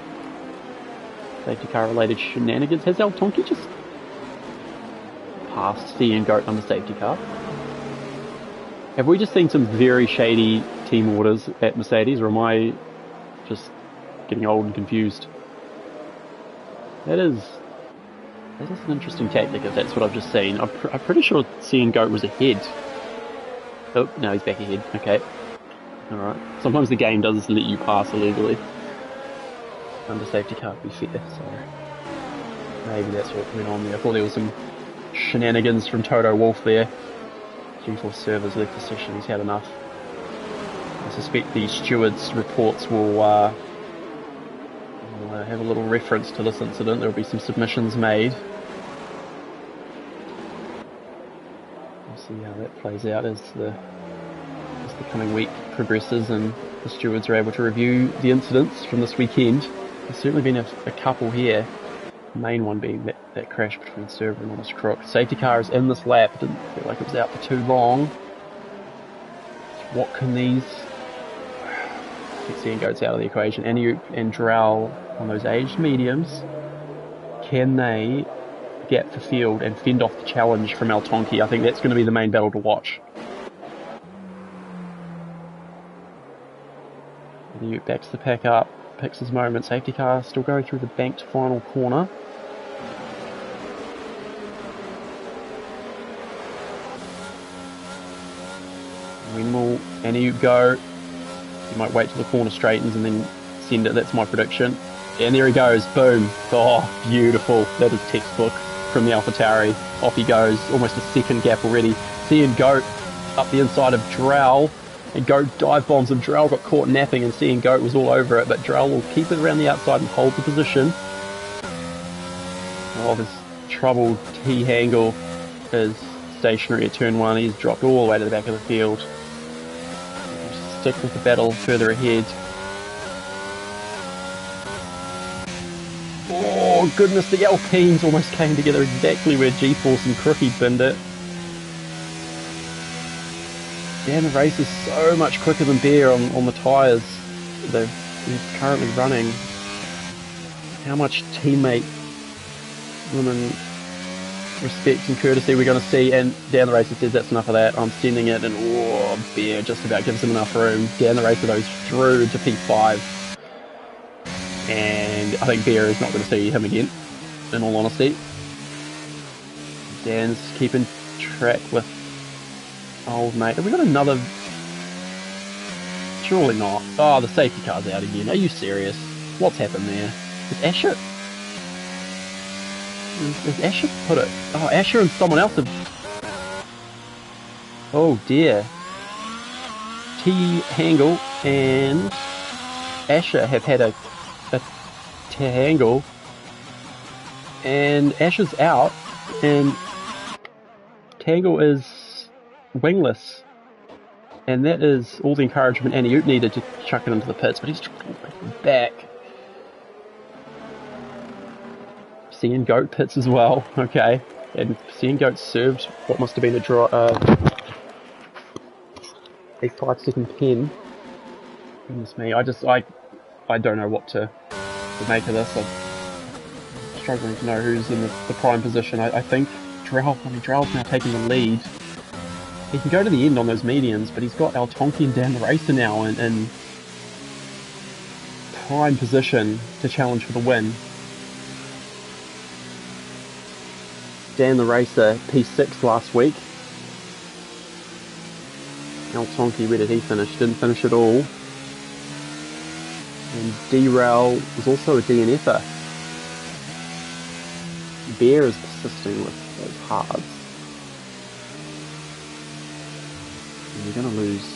safety car related shenanigans. Has El Tonki just passed Cian Goat on the safety car? Have we just seen some very shady team orders at Mercedes, or am I just getting old and confused? That is an interesting tactic if that's what I've just seen. I'm pretty sure Cian Goat was ahead. Oh, no, he's back ahead. Okay. Alright. Sometimes the game does let you pass illegally under safety car, to be fair, so maybe that's what went on there. I thought there was some shenanigans from Toto Wolff there. G4 servers left the session, he's had enough. I suspect the stewards' reports will have a little reference to this incident. There will be some submissions made. We'll see how that plays out as the coming week progresses and the stewards are able to review the incidents from this weekend. There's certainly been a couple here. The main one being that crash between Server and Honest Crook. Safety car is in this lap. It didn't feel like it was out for too long. What can these... Cian Goat's out of the equation. Aniup and Drow on those aged mediums. Can they get the field and fend off the challenge from El Tonki? I think that's going to be the main battle to watch. Aniup backs the pack up, picks his moment. Safety car still going through the banked final corner. When will Aniup go? He might wait till the corner straightens and then send it. That's my prediction. And there he goes. Boom. Oh, beautiful. That is textbook from the AlphaTauri. Off he goes. Almost a second gap already. Cian Goat up the inside of Drow. And Goat dive bombs him. Drow got caught napping and Cian Goat was all over it. But Drow will keep it around the outside and hold the position. Oh, this troubled T-Hangle is stationary at turn 1. He's dropped all the way to the back of the field. Stick with the battle further ahead. Oh goodness, the Alpines almost came together exactly where G-Force and Crookie binned it. Damn, the race is so much quicker than Bear on the tyres they're currently running. How much teammate women respect and courtesy we're going to see. And Dan the Racer says that's enough of that. I'm sending it, and Bear just about gives him enough room. Dan the Racer goes through to P5. And I think Bear is not going to see him again, in all honesty. Dan's keeping track with old mate. Have we got another? Surely not. Oh, the safety car's out again. Are you serious? What's happened there? Is Asher put it? Oh, Asher and someone else have... Oh dear. T. Hangle and Asher have had a tangle, and Asher's out, and Tangle is wingless, and that is all the encouragement Annie Oop needed to chuck it into the pits, but he's back. Seeing Goat pits as well, okay, and Seeing Goat served what must have been a 5-second pen. Goodness me, I don't know what to make of this. I'm struggling to know who's in the prime position. I think Drell's now taking the lead. He can go to the end on those mediums, but he's got El Tonki and Dan the Racer now in prime position to challenge for the win. Dan the Racer, P6 last week. El Tonki, where did he finish? Didn't finish at all. And D-Rail was also a DNFer. Bear is persisting with those hards. And you're going to lose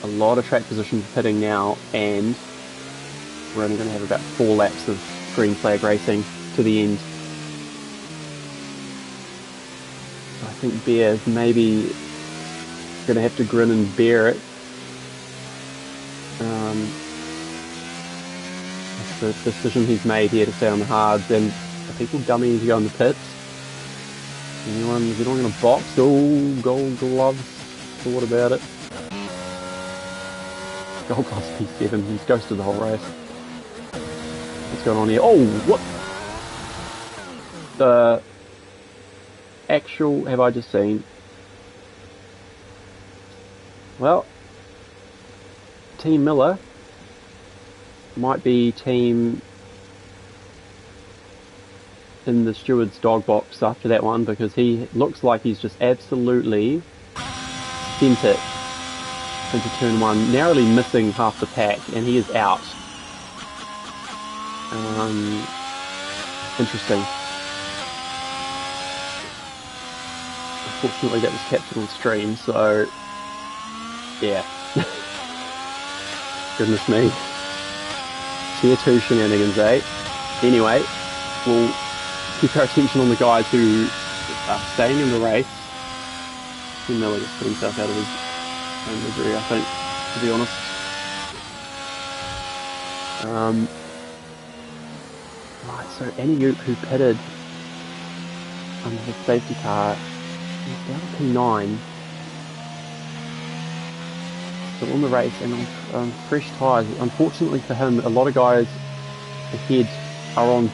a lot of track position for pitting now, and we're only going to have about 4 laps of green flag racing to the end. So I think Bear is maybe going to have to grin and bear it. The decision he's made here to stay on the hards, and are people dummy to go in the pits? Anyone going to box? Oh, gold gloves. So what about it? Gold gloves P7. He's ghosted the whole race. What's going on here? Oh, what? The actual have I just seen? Well, Team Miller might be team in the steward's dog box after that one, because he looks like he's just absolutely sent it into turn 1, narrowly missing half the pack, and he is out. Interesting. Unfortunately that was captured on stream, so yeah. Goodness me. Tier 2 shenanigans, eh? Anyway, we'll keep our attention on the guys who are staying in the race. Tim Miller just put himself out of his own misery, I think, to be honest. Right, so Annie Oop, who pitted under the safety car, he's down to P9. Still on the race and on fresh tyres. Unfortunately for him, a lot of guys ahead are on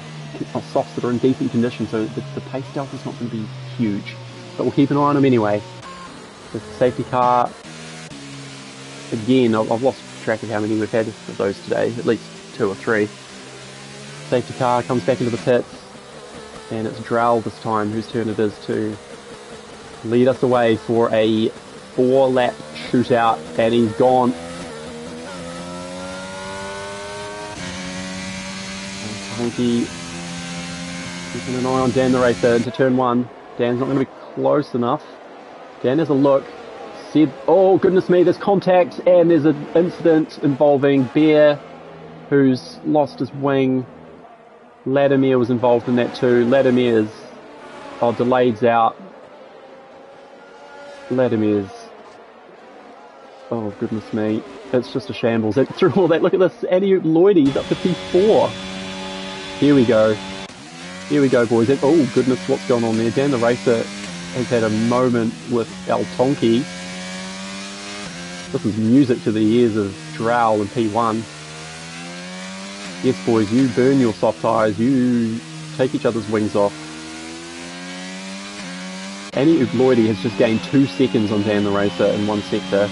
softs that are in decent condition, so the pace delta is not going to be huge. But we'll keep an eye on him anyway. The safety car, again, I've lost track of how many we've had of those today, at least 2 or 3. Safety car comes back into the pits, and it's Drell this time whose turn it is to lead us away for a 4-lap shootout, and he's gone. Honky keeping an eye on Dan the Racer into turn 1. Dan's not going to be close enough. Dan has a look. Said, oh goodness me, there's contact, and there's an incident involving Bear, who's lost his wing. Latimer was involved in that too. Latimer's delayed's out. Latimer's, oh goodness me, it's just a shambles. Through all that, look at this, Annie Oop Lloydie's up to P4. Here we go, boys. Oh goodness, what's going on there? Dan the Racer has had a moment with El Tonki. This is music to the ears of Drowl and P1. Yes boys, you burn your soft tyres, you take each other's wings off. Annie Ubloidy has just gained 2 seconds on Dan the Racer in one sector.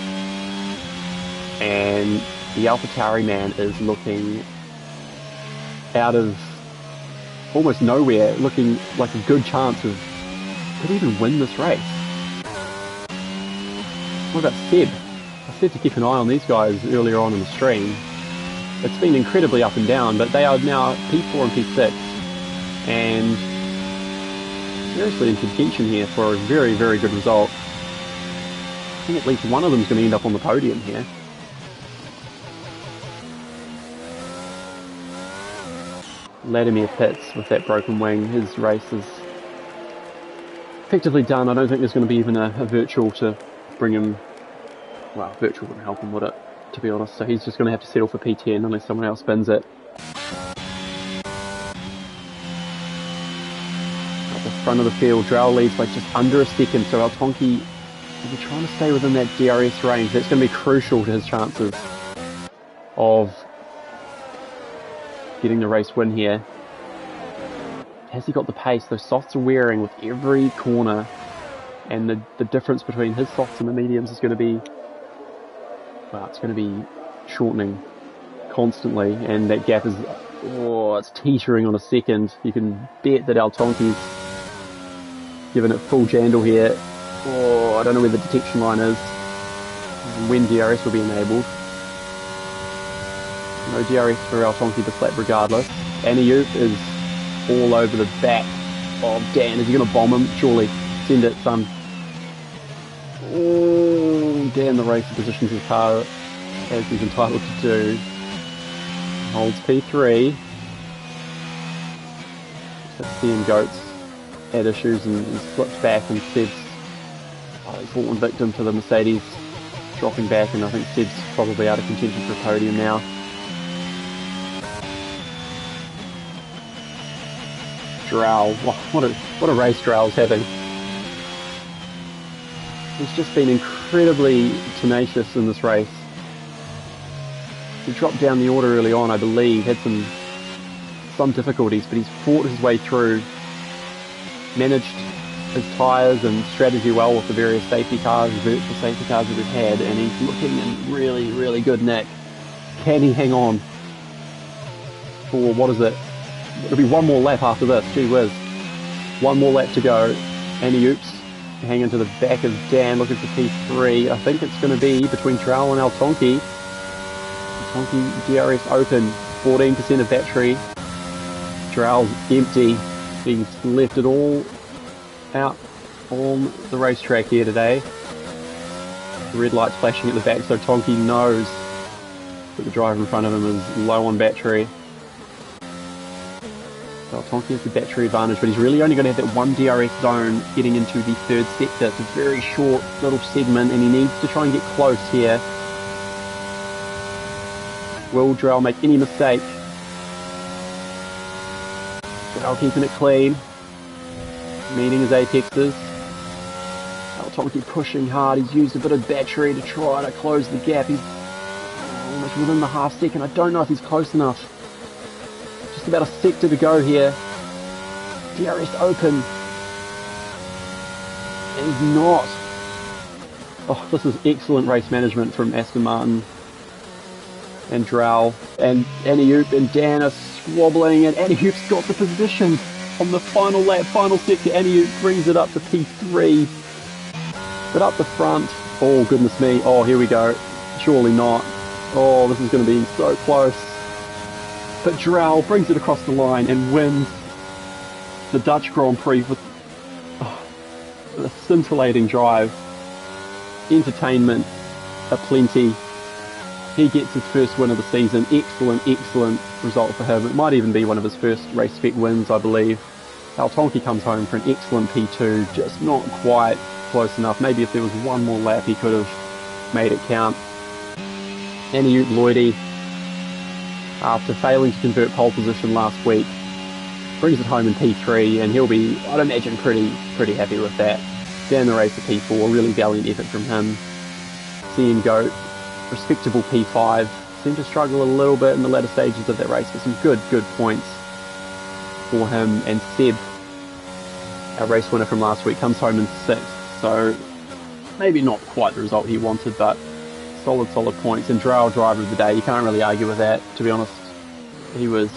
And the AlphaTauri man is looking out of almost nowhere, looking like a good chance of could even win this race. What about Seb? I said to keep an eye on these guys earlier on in the stream. It's been incredibly up and down, but they are now P4 and P6 and seriously in contention here for a very, very good result. I think at least one of them is going to end up on the podium here. Vladimir Pitts with that broken wing, his race is effectively done. I don't think there's going to be even a virtual to bring him, well, virtual wouldn't help him, would it, to be honest, so he's just going to have to settle for P10 unless someone else spins it. At the front of the field, Drell leads by just under a second, so Altonki will be trying to stay within that DRS range. That's going to be crucial to his chances of getting the race win here. Has he got the pace? Those softs are wearing with every corner, and the difference between his softs and the mediums is going to be, well, it's going to be shortening constantly, and that gap is, oh, it's teetering on a second. You can bet that Altonki's giving it full jandle here. Oh, I don't know where the detection line is, when DRS will be enabled. No DRS for Altonki this lap regardless. Aniup is all over the back of Dan. Is he going to bomb him? Surely. Send it, son. Oh, Dan the racer positions his car as he's entitled to do. Holds P3. CM Goats had issues and slipped back, and Seb's fallen victim to the Mercedes dropping back, and I think Seb's probably out of contention for a podium now. Drell, what a race Drell's having. He's just been incredibly tenacious in this race. He dropped down the order early on, I believe, had some difficulties, but he's fought his way through, managed his tyres and strategy well with the various safety cars, virtual safety cars that we've had, and he's looking in really, really good nick. Can he hang on for, what is it? It'll be one more lap after this, gee whiz. One more lap to go. Aniups hanging to the back of Dan, looking for P3. I think it's going to be between Drell and Altonki. Altonki DRS open, 14% of battery. Drell's empty. He's left it all out on the racetrack here today. The red light's flashing at the back, so Tonki knows that the driver in front of him is low on battery. So Tonki has the battery advantage, but he's really only going to have that one DRS zone getting into the third sector. It's a very short little segment, and he needs to try and get close here. Will Drell make any mistake? Drell keeping it clean, meeting his apexes. Tonki pushing hard. He's used a bit of battery to try to close the gap. He's almost within the half second. I don't know if he's close enough. Just about a sector to go here. DRS open. And he's not. Oh, this is excellent race management from Aston Martin and Drell. And Aniup and Dan are squabbling, and Aniup's got the position on the final lap, final sector. Aniup brings it up to P3. But up the front, oh goodness me, oh here we go. Surely not. Oh, this is going to be so close. But Drell brings it across the line and wins the Dutch Grand Prix with a scintillating drive. Entertainment aplenty. He gets his first win of the season. Excellent, excellent result for him. It might even be one of his first race spec wins, I believe. Altonki comes home for an excellent P2, just not quite close enough. Maybe if there was one more lap he could have made it count. Aniup Lloydie, after failing to convert pole position last week, brings it home in P3, and he'll be, I'd imagine, pretty happy with that. Dan the racer P4, really valiant effort from him. CM Goat, respectable P5, seemed to struggle a little bit in the latter stages of that race, but some good points for him. And Seb, our race winner from last week, comes home in 6th. So maybe not quite the result he wanted, but solid points. And Drow, driver of the day, you can't really argue with that, to be honest. He was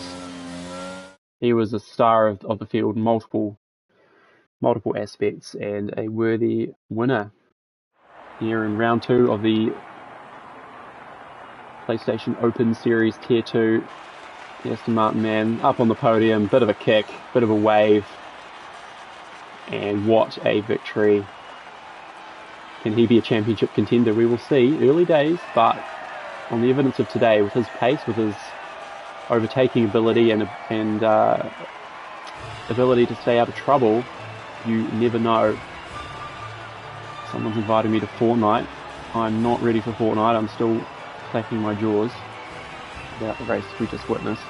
a star of the field in multiple aspects, and a worthy winner here in round 2 of the PlayStation Open Series Tier 2. The Aston Martin man up on the podium, bit of a kick, bit of a wave, and what a victory. Can he be a championship contender? We will see. Early days, but on the evidence of today, with his pace, with his overtaking ability and ability to stay out of trouble, you never know. Someone's inviting me to Fortnite. I'm not ready for Fortnite. I'm still clacking my jaws about the race we just witnessed.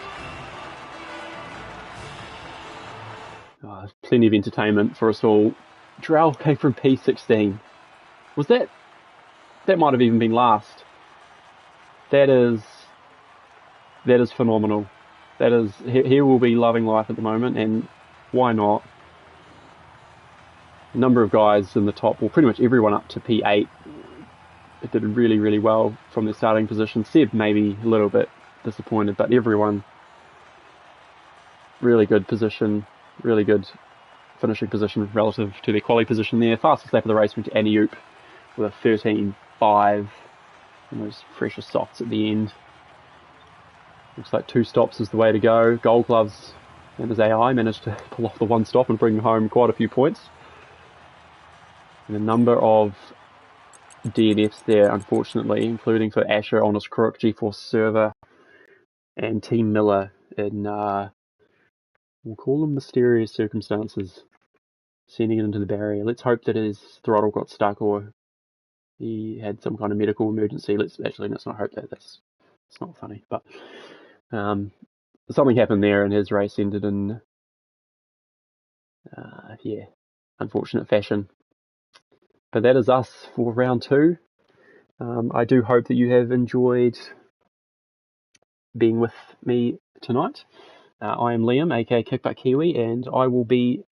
Plenty of entertainment for us all. Drow came from P16. Was that might have even been last. That is phenomenal. That is, he will be loving life at the moment, and why not? A number of guys in the top, well, pretty much everyone up to P8, it did really, really well from their starting position. Seb maybe a little bit disappointed, but everyone really good position, really good finishing position relative to their quali position there. Fastest lap of the race went to Aniup with a 13.5, and those fresher softs at the end. Looks like 2 stops is the way to go. Gold Gloves and his AI managed to pull off the 1 stop and bring home quite a few points. And a number of DNFs there, unfortunately, including for Asher on his crook, GeForce Server, and Team Miller in, we'll call them mysterious circumstances, sending it into the barrier. Let's hope that his throttle got stuck or he had some kind of medical emergency. Let's not hope that. It's not funny, but something happened there, and his race ended in unfortunate fashion. But that is us for round 2. I do hope that you have enjoyed being with me tonight. I am Liam, aka Kickback Kiwi, and I will be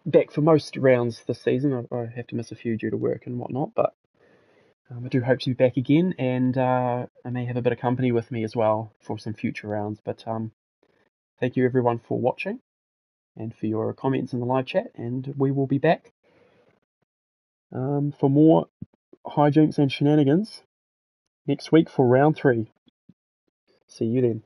back for most rounds this season. I have to miss a few due to work and whatnot, but I do hope to be back again, and I may have a bit of company with me as well for some future rounds. But thank you everyone for watching and for your comments in the live chat, and we will be back for more hijinks and shenanigans next week for round 3. See you then.